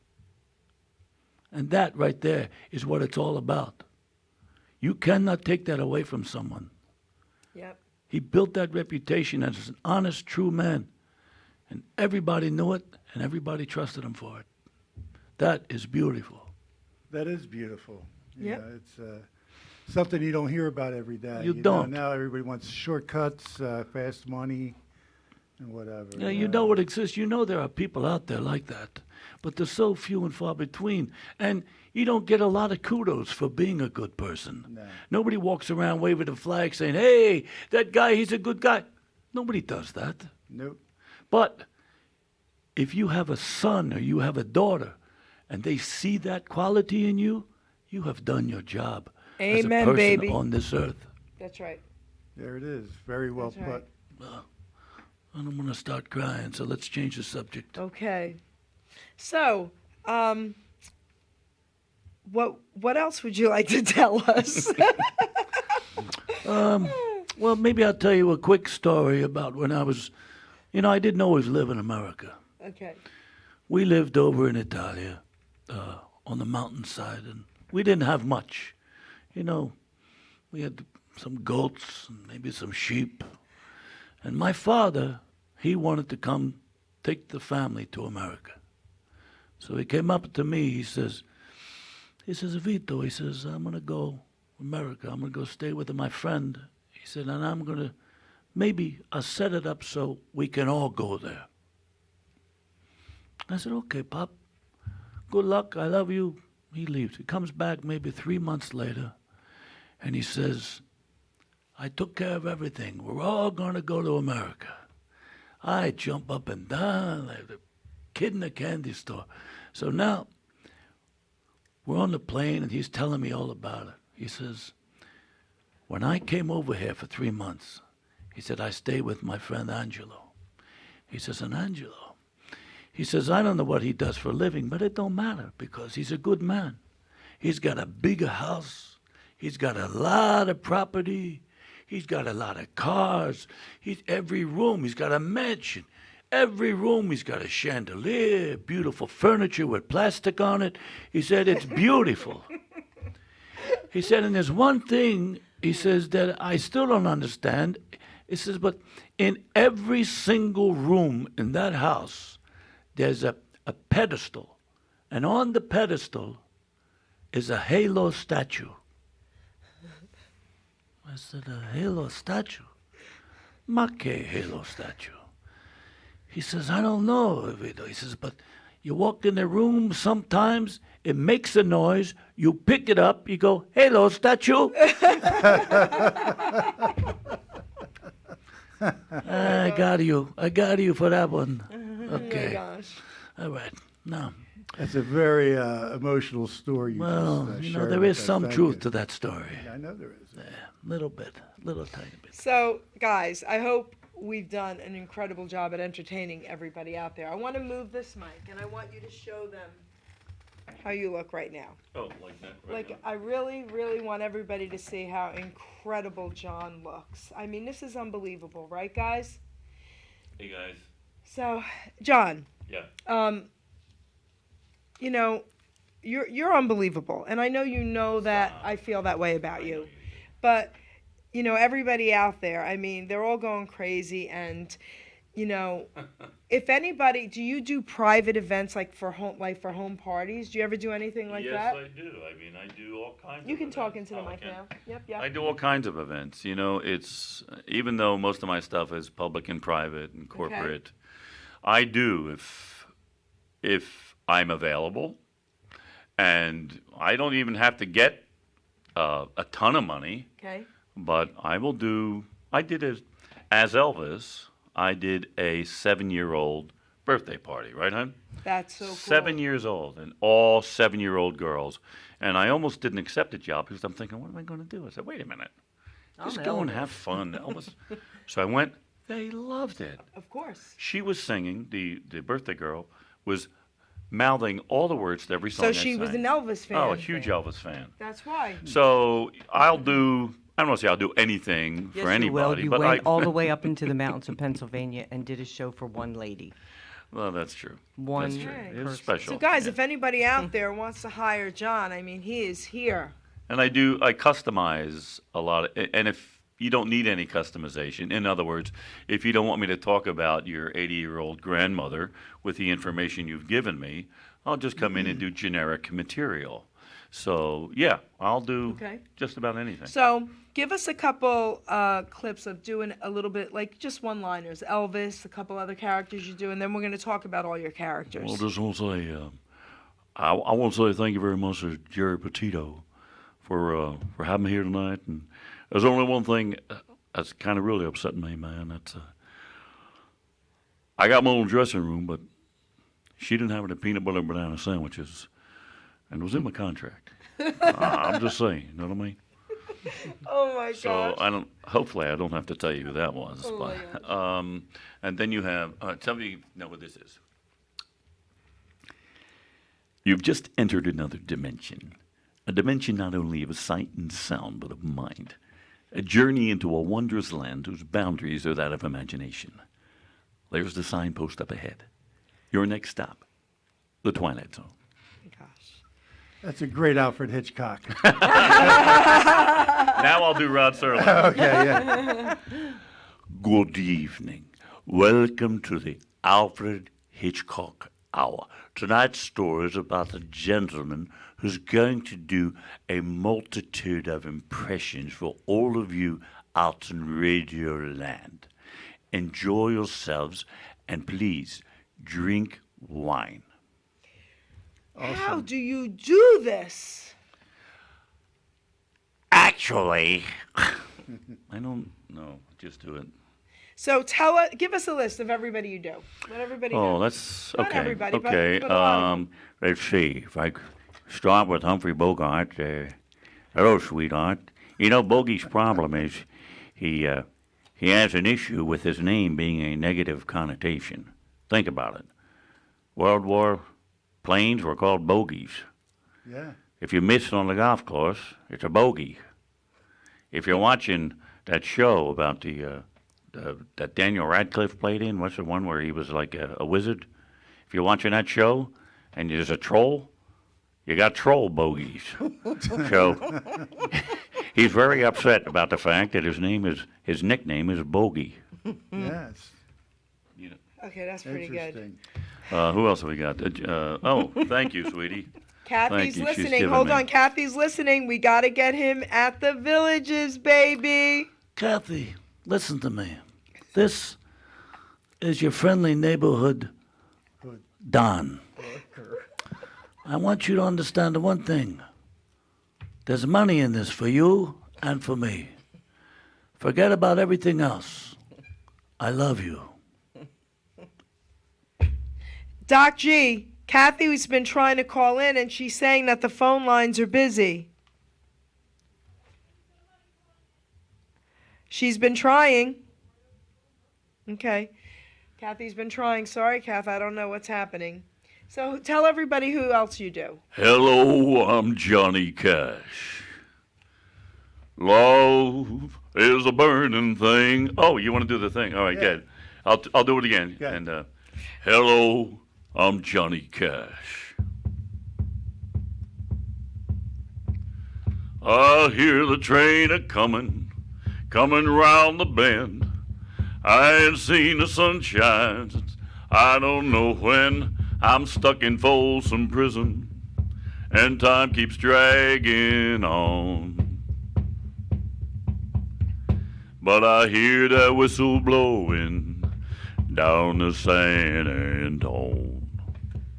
And that right there is what it's all about. You cannot take that away from someone. Yep. He built that reputation as an honest, true man. And everybody knew it, and everybody trusted him for it. That is beautiful. That is beautiful. Yep. Yeah, it's something you don't hear about every day. You know, don't. now everybody wants shortcuts, fast money, and whatever. Yeah, you know what exists. You know there are people out there like that. But they're so few and far between. And you don't get a lot of kudos for being a good person. No. Nobody walks around waving a flag saying, hey, that guy, he's a good guy. Nobody does that. Nope. But if you have a son or you have a daughter and they see that quality in you, you have done your job as a Amen, person baby. on this earth. That's right. There it is. Very well That's right. put. I don't want to start crying, so let's change the subject. Okay. So, what else would you like to tell us? Well, maybe I'll tell you a quick story about when I was, I didn't always live in America. Okay. We lived over in Italia, on the mountainside, and we didn't have much. We had some goats and maybe some sheep. And my father, he wanted to come take the family to America. So he came up to me, he says, Vito, he says, I'm going to go to America. I'm going to go stay with my friend. He said, and I'm going to, maybe I'll set it up so we can all go there. I said, okay, Pop, good luck, I love you. He leaves. He comes back maybe 3 months later, and he says, I took care of everything. We're all going to go to America. I jump up and down like a kid in a candy store. So now we're on the plane, and he's telling me all about it. He says, when I came over here for 3 months, he said, I stayed with my friend Angelo. He says, and Angelo, He says, I don't know what he does for a living, but it don't matter because he's a good man. He's got a bigger house. He's got a lot of property. He's got a lot of cars. Every room, he's got a mansion. Every room, he's got a chandelier, beautiful furniture with plastic on it. He said, it's beautiful. He said, and there's one thing, he says, that I still don't understand. He says, but in every single room in that house, there's a pedestal. And on the pedestal is a halo statue. I said, a halo statue? Make halo statue. He says, I don't know. He says, but you walk in the room sometimes, it makes a noise, you pick it up, you go, halo statue. I got you for that one. Okay. Oh my gosh. All right. Now, That's a very emotional story. You well, just, you know, shared there with is us. some Thank truth you. to that story. I know there is. Little bit, little tiny bit. So, guys, I hope we've done an incredible job at entertaining everybody out there. I want to move this mic, and I want you to show them how you look right now. Oh, like that. Like, I really, really want everybody to see how incredible John looks. I mean, this is unbelievable, right, guys? Hey guys. So, John, Yeah. you know, you're unbelievable, and I know you know that Stop. I feel that way about I know you. do. But you know, everybody out there, I mean, they're all going crazy, and you know, if anybody, do you do private events like for home parties? Do you ever do anything like yes, that? I do. I mean, I do all kinds. You of can talk events. into the Oh, I mic can. now. Yep, yep. I do all kinds of events. You know, it's even though most of my stuff is public and private and corporate, I do if I'm available, and I don't even have to get a ton of money, Okay. but I will do. I did as Elvis. I did a 7-year-old birthday party, right, hon? That's so cool. 7 years old, and all 7-year-old girls. And I almost didn't accept the job because I'm thinking, what am I going to do? I said, wait a minute. Just go and have fun, Elvis. So I went. They loved it. Of course. She was singing, the birthday girl was mouthing all the words to every song So I she was sang. an Elvis fan. Oh, a huge Elvis fan. That's why. So I'll do, I don't want to say I'll do anything Yes, for you will. anybody, You but went I, all the way up into the mountains of Pennsylvania and did a show for one lady. well, that's true. One That's true. It was person. special. So guys, yeah. if anybody out there wants to hire John, I mean, he is here. And I customize a lot of, and if you don't need any customization, in other words, if you don't want me to talk about your 80-year-old grandmother with the information you've given me, I'll just come in and do generic material. So, yeah, I'll do Okay. just about anything. So give us a couple clips of doing a little bit, like just one-liners. Elvis, a couple other characters you do, and then we're going to talk about all your characters. Well, just want to say, I want to say thank you very much to GERI PETITO for having me here tonight. And there's only one thing that's kind of really upsetting me, man. That's I got my own dressing room, but she didn't have any peanut butter and banana sandwiches, and it was in my contract. I'm just saying, you know what I mean? Oh my So gosh. I don't. Hopefully, I don't have to tell you who that was. Oh my but and then you have. Tell me, know what this is. You've just entered another dimension. A dimension not only of sight and sound, but of mind. A journey into a wondrous land whose boundaries are that of imagination. There's the signpost up ahead. Your next stop, the Twilight Zone. Gosh. That's a great Alfred Hitchcock. Now I'll do Rod Serling. Okay, yeah. Good evening. Welcome to the Alfred Hitchcock Hour. Tonight's story is about a gentleman who's going to do a multitude of impressions for all of you out in Radio Land. Enjoy yourselves and please drink wine. How do you do this? Actually, I don't know. Just do it. So give us a list of everybody you do. Let everybody Oh, know. that's Not okay. everybody, but- okay. but a lot of them. Let's see. If I start with Humphrey Bogart. Hello, sweetheart. You know, Bogey's problem is he has an issue with his name being a negative connotation. Think about it. World War planes were called bogies. Yeah. If you miss on the golf course, it's a bogey. If you're watching that show about that Daniel Radcliffe played in, what's the one where he was like a wizard? If you're watching that show and there's a troll, you got troll bogeys. So he's very upset about the fact that his nickname is Bogey. Yes. Okay, that's pretty good. Interesting. Who else have we got? Thank you, sweetie. Kathy's you. She's listening. giving Hold me- on, Kathy's listening. We got to get him at the Villages, baby. Kathy, listen to me. This is your friendly neighborhood Don. I want you to understand the one thing. There's money in this for you and for me. Forget about everything else. I love you. Doc G, Kathy's been trying to call in, and she's saying that the phone lines are busy. She's been trying. Okay. Kathy's been trying. Sorry, Kath, I don't know what's happening. So tell everybody who else you do. Hello, I'm Johnny Cash. Love is a burning thing. Oh, you want to do the thing? All right, Yeah. good. I'll do it again. Good. And hello, I'm Johnny Cash. I hear the train coming round the bend. I ain't seen the sunshine since I don't know when. I'm stuck in Folsom Prison, and time keeps dragging on. But I hear that whistle blowing down the San Antone.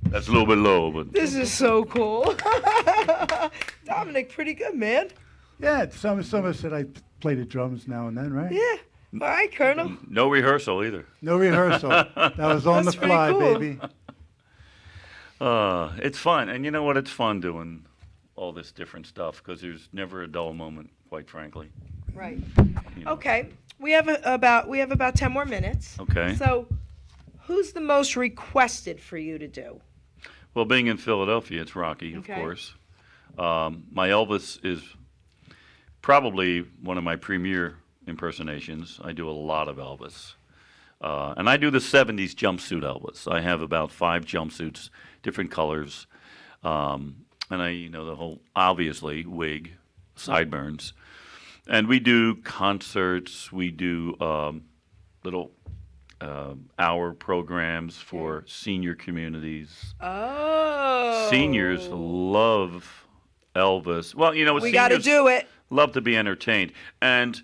That's a little bit low, but This is so cool. Dominic, pretty good, man. Yeah, some said I play the drums now and then, right? Yeah. All right, Colonel. no rehearsal either. No rehearsal. That was on That's the pretty fly, cool. baby. It's fun, and you know what? It's fun doing all this different stuff because there's never a dull moment, quite frankly. Right. you know. Okay. We have about 10 more minutes. Okay. So, who's the most requested for you to do? Well, being in Philadelphia, it's Rocky, of Okay. course. My Elvis is probably one of my premier impersonations. I do a lot of Elvis. And I do the 70s jumpsuit Elvis. I have about 5 jumpsuits, different colors. And the whole, obviously, wig, sideburns. And we do concerts. We do little hour programs for senior communities. Oh. Seniors love Elvis. Well, We got to seniors do it. love to be entertained. And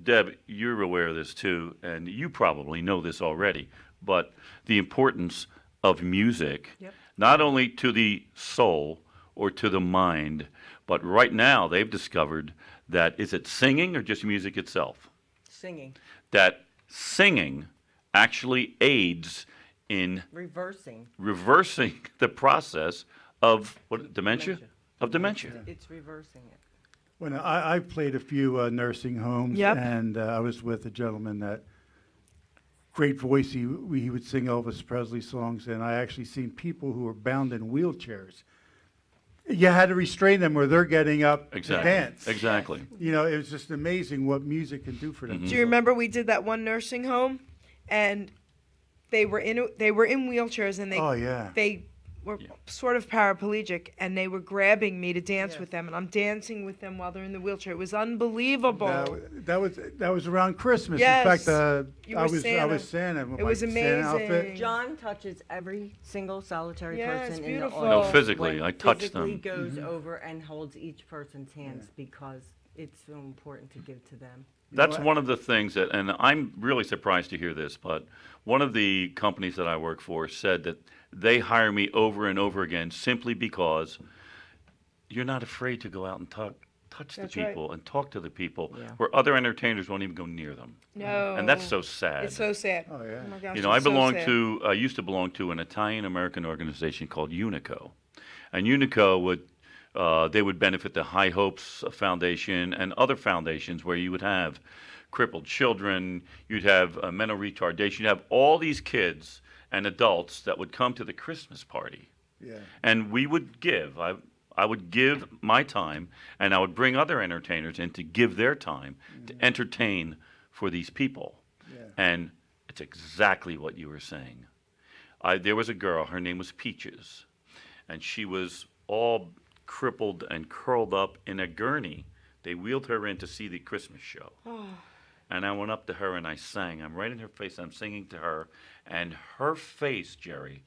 Deb, you're aware of this too, and you probably know this already, but the importance of music, Yep. not only to the soul or to the mind, but right now they've discovered that is it singing or just music itself? Singing, That singing actually aids in reversing. reversing the process of dementia? Dementia. Of dementia. It's reversing it. When I played a few nursing homes, Yep. and I was with a gentleman that great voice. He would sing Elvis Presley songs, and I actually seen people who were bound in wheelchairs. You had to restrain them, or they're getting up Exactly. to dance. Exactly. You know, it was just amazing what music can do for them. Do you remember we did that one nursing home, and they were in wheelchairs, and Oh yeah. they were Yeah. sort of paraplegic, and they were grabbing me to dance Yes. with them, and I'm dancing with them while they're in the wheelchair. It was unbelievable. That was around Christmas. Yes. In fact, You I were was Santa. Santa. with It my was Santa outfit. amazing. John touches every single solitary Yeah, it's person in the beautiful. audience. No, physically, Like, I touch physically them. goes over and holds each person's hands because it's so important to give to them. That's know, one of the things that, and I'm really surprised to hear this, but one of the companies that I work for said that they hire me over and over again simply because you're not afraid to go out and touch the That's right. people and talk to the people, Yeah. where other entertainers won't even go near them. No. And that's so sad. It's so sad. Oh yeah. Oh my gosh. You know, I it's so sad. used to belong to an Italian-American organization called Unico. And Unico they would benefit the High Hopes Foundation and other foundations where you would have crippled children, you'd have mental retardation, you'd have all these kids and adults that would come to the Christmas party. Yeah. And we would give, I would give my time, and I would bring other entertainers in to give their time to entertain for these people. Yeah. And it's exactly what you were saying. There was a girl, her name was Peaches, and she was all crippled and curled up in a gurney. They wheeled her in to see the Christmas show. And I went up to her and I sang. I'm right in her face, I'm singing to her, and her face, Jerry,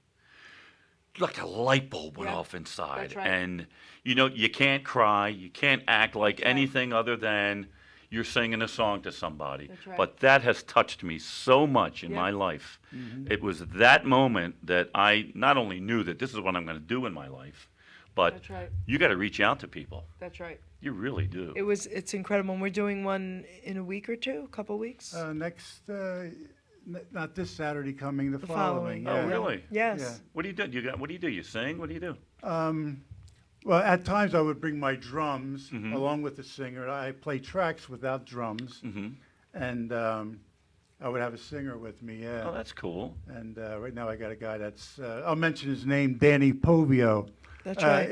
like a light bulb went Yeah, off inside. that's right. And, you can't cry, you can't act like anything other than you're singing a song to somebody. That's right. But that has touched me so much in Yeah. my life. It was that moment that I not only knew that this is what I'm going to do in my life, but That's right. you got to reach out to people. That's right. You really do. It's incredible. And we're doing one in a week or two, a couple weeks. Not this Saturday coming, the following. following. Oh, yeah. really? Yes. Yeah. What do you do? What do you do? You sing? What do you do? Well, at times I would bring my drums Mm-hmm. along with the singer. I play tracks without drums, Mm-hmm. and I would have a singer with me. Yeah. Oh, that's cool. And right now I got a guy that's I'll mention his name, Danny Povio. That's right.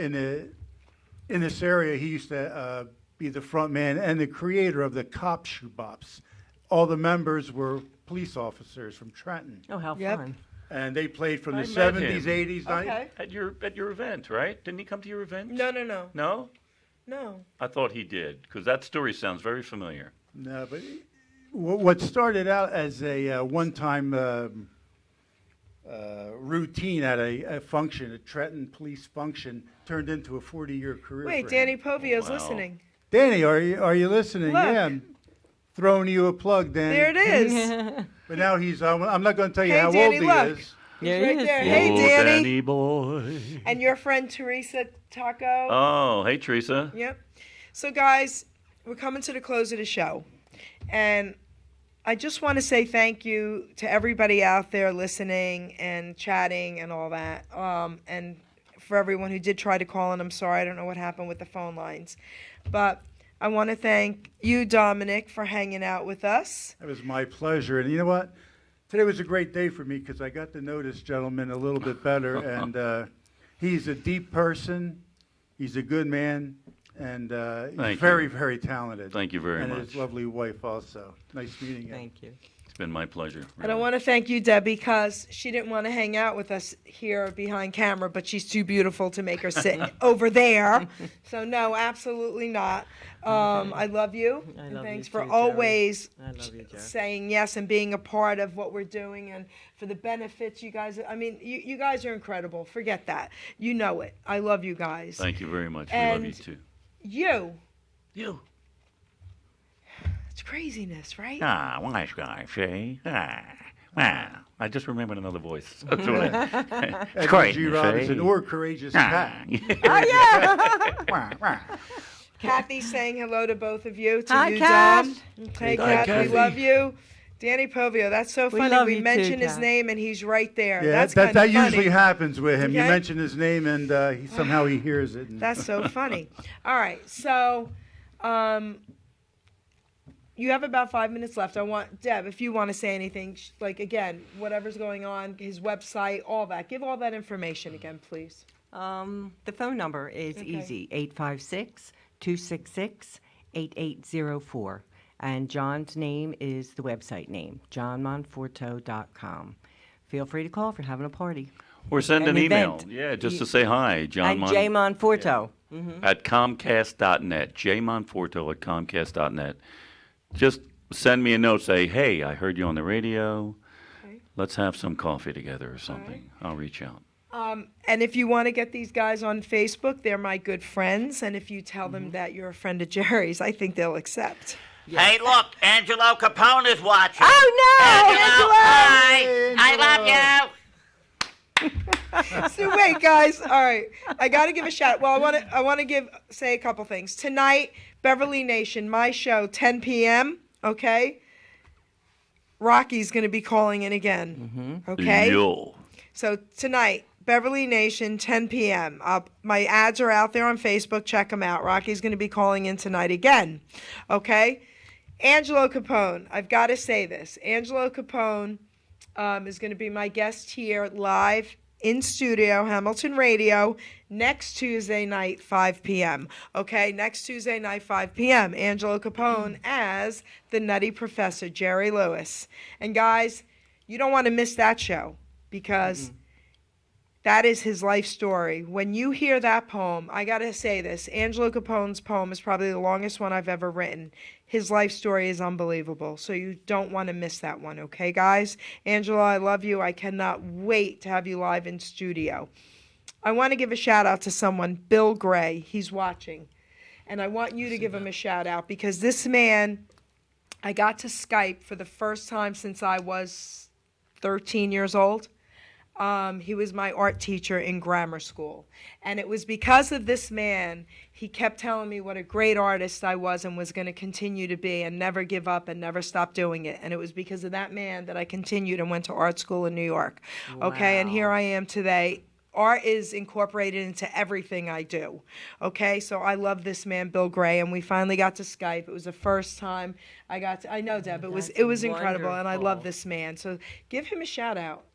In this area, he used to be the front man and the creator of the Cop Shoebops. All the members were police officers from Trenton, Oh, how Yep. fun. and they played from I the met 70s, him. 80s, 90s. Okay. At your event, right? Didn't he come to your event? No. No? No. I thought he did, because that story sounds very familiar. No, but what started out as a one-time routine at a function, a Trenton police function, turned into a 40-year career. Wait, for Danny him. Povio's Wow. listening. Danny, are you listening? Look. Yeah, I'm throwing you a plug, Danny. There it is. But now I'm not going to tell you Hey, how Danny, old he look. is. He's There he right is, there. yeah. Hey, Oh, Danny. boy. And your friend Teresa Taco. Oh, hey, Teresa. Yep. So, guys, we're coming to the close of the show. And I just want to say thank you to everybody out there listening and chatting and all that. And for everyone who did try to call in, I'm sorry. I don't know what happened with the phone lines. But I want to thank you, Dominic, for hanging out with us. It was my pleasure. And you know what? Today was a great day for me because I got to know this gentleman a little bit better. And he's a deep person. He's a good man. And Thank he's you. very, very talented. Thank you very and much. his lovely wife also. Nice meeting you. Thank you. It's been my pleasure. And I want to thank you, Debbie, because she didn't want to hang out with us here behind camera, but she's too beautiful to make her sit over there. So, no, absolutely not. I love you. I And love thanks you for too, Jerry. always I love you, Joe. saying yes and being a part of what we're doing and for the benefits you guys. I mean, you guys are incredible. Forget that. You know it. I love you guys. Thank you very much. We love you And- too. You. You. It's craziness, right? Ah, wise guy, see? I just remembered another voice. That's what I, It's Edward great, G. you Robinson see? or Courageous Ah. Cat. Oh, yeah. Kathy saying hello to both of you. To Hi, you, Kath. Dom. Okay, Hi, Kath, Kathy. we love you. Danny Povio, that's so We funny. love We you too, mention his Kath. name and he's right there. Yeah, that's that kind of funny. usually happens with him. You Okay. mention his name and somehow he hears it. And That's so funny. All right, so you have about 5 minutes left. I want Deb, if you want to say anything, like again, whatever's going on, his website, all that. Give all that information again, please. The phone number is Okay. easy, 856-266-8804. And John's name is the website name, johnmonforto.com. Feel free to call if you're having a party. or send An an email. event. Yeah, just to say hi, John. And J. Monforto. At Comcast.net. Monforto at Comcast.net. Just send me a note. Say, hey, I heard you on the radio. Okay. Let's have some coffee together or something. I'll reach out. And if you want to get these guys on Facebook, they're my good friends. And if you tell them that you're a friend of Jerry's, I think they'll accept. Hey, look, Angelo Capone is watching. Oh, no! Hi, I love you. So wait, guys. All right, I got to give a shout. Well, I want to say a couple things tonight. Beverly Nation, my show, 10 p.m. Okay. Rocky's going to be calling in again. Okay. Yo. So tonight, Beverly Nation, 10 p.m. My ads are out there on Facebook. Check them out. Rocky's going to be calling in tonight again. Okay. Angelo Capone. I've got to say this. Angelo Capone is going to be my guest here live in studio, Hamilton Radio, next Tuesday night, 5 p.m. Okay, next Tuesday night, 5 p.m. Angelo Capone as the Nutty Professor, Jerry Lewis. And guys, you don't want to miss that show because that is his life story. When you hear that poem, I got to say this. Angelo Capone's poem is probably the longest one I've ever written. His life story is unbelievable, so you don't want to miss that one, okay, guys? Angelo, I love you. I cannot wait to have you live in studio. I want to give a shout-out to someone, Bill Gray. He's watching. And I want you to give him a shout-out because this man, I got to Skype for the first time since I was 13 years old. He was my art teacher in grammar school. And it was because of this man, he kept telling me what a great artist I was and was going to continue to be and never give up and never stop doing it. And it was because of that man that I continued and went to art school in New York. Okay, and here I am today. Art is incorporated into everything I do. Okay, so I love this man, Bill Gray, and we finally got to Skype. It was the first time I got to, I know, Deb, it was incredible, and I love this man. So give him a shout out.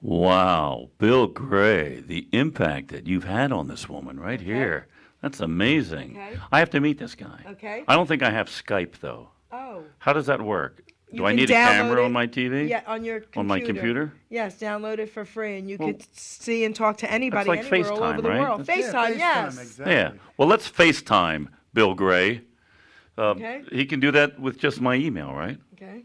Wow, Bill Gray, the impact that you've had on this woman right here. That's amazing. Okay. I have to meet this guy. Okay. I don't think I have Skype, though. Oh. How does that work? You Do I can need a download camera it. on my TV? Yeah, on your computer. On my computer? Yes, download it for free, and you could see and talk to anybody like anywhere all FaceTime, over the right? world. FaceTime, yes. Exactly. Yeah. Well, let's FaceTime Bill Gray. Okay. He can do that with just my email, right? Okay.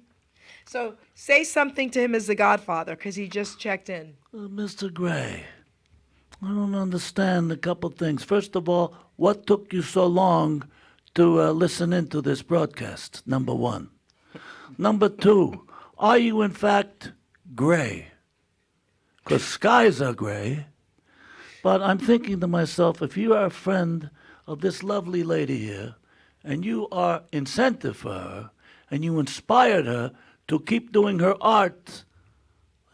So say something to him as the Godfather, because he just checked in. Mr. Gray, I don't understand a couple things. First of all, what took you so long to listen into this broadcast, number one? Number two, are you in fact gray? Because skies are gray. But I'm thinking to myself, if you are a friend of this lovely lady here, and you are incentive for her, and you inspired her to keep doing her art,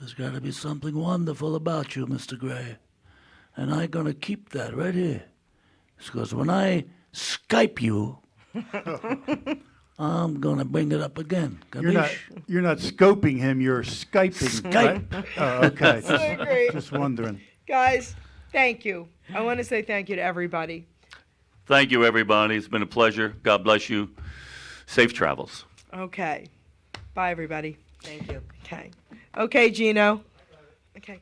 there's got to be something wonderful about you, Mr. Gray. And I'm going to keep that right here. Because when I Skype you, I'm going to bring it up again. You're not scoping him, you're Skyping. Skype. Right? Oh, okay. So great. Just wondering. Guys, thank you. I want to say thank you to everybody. Thank you, everybody. It's been a pleasure. God bless you. Safe travels. Okay. Bye, everybody. Thank you. Okay. Okay, Gino. Okay.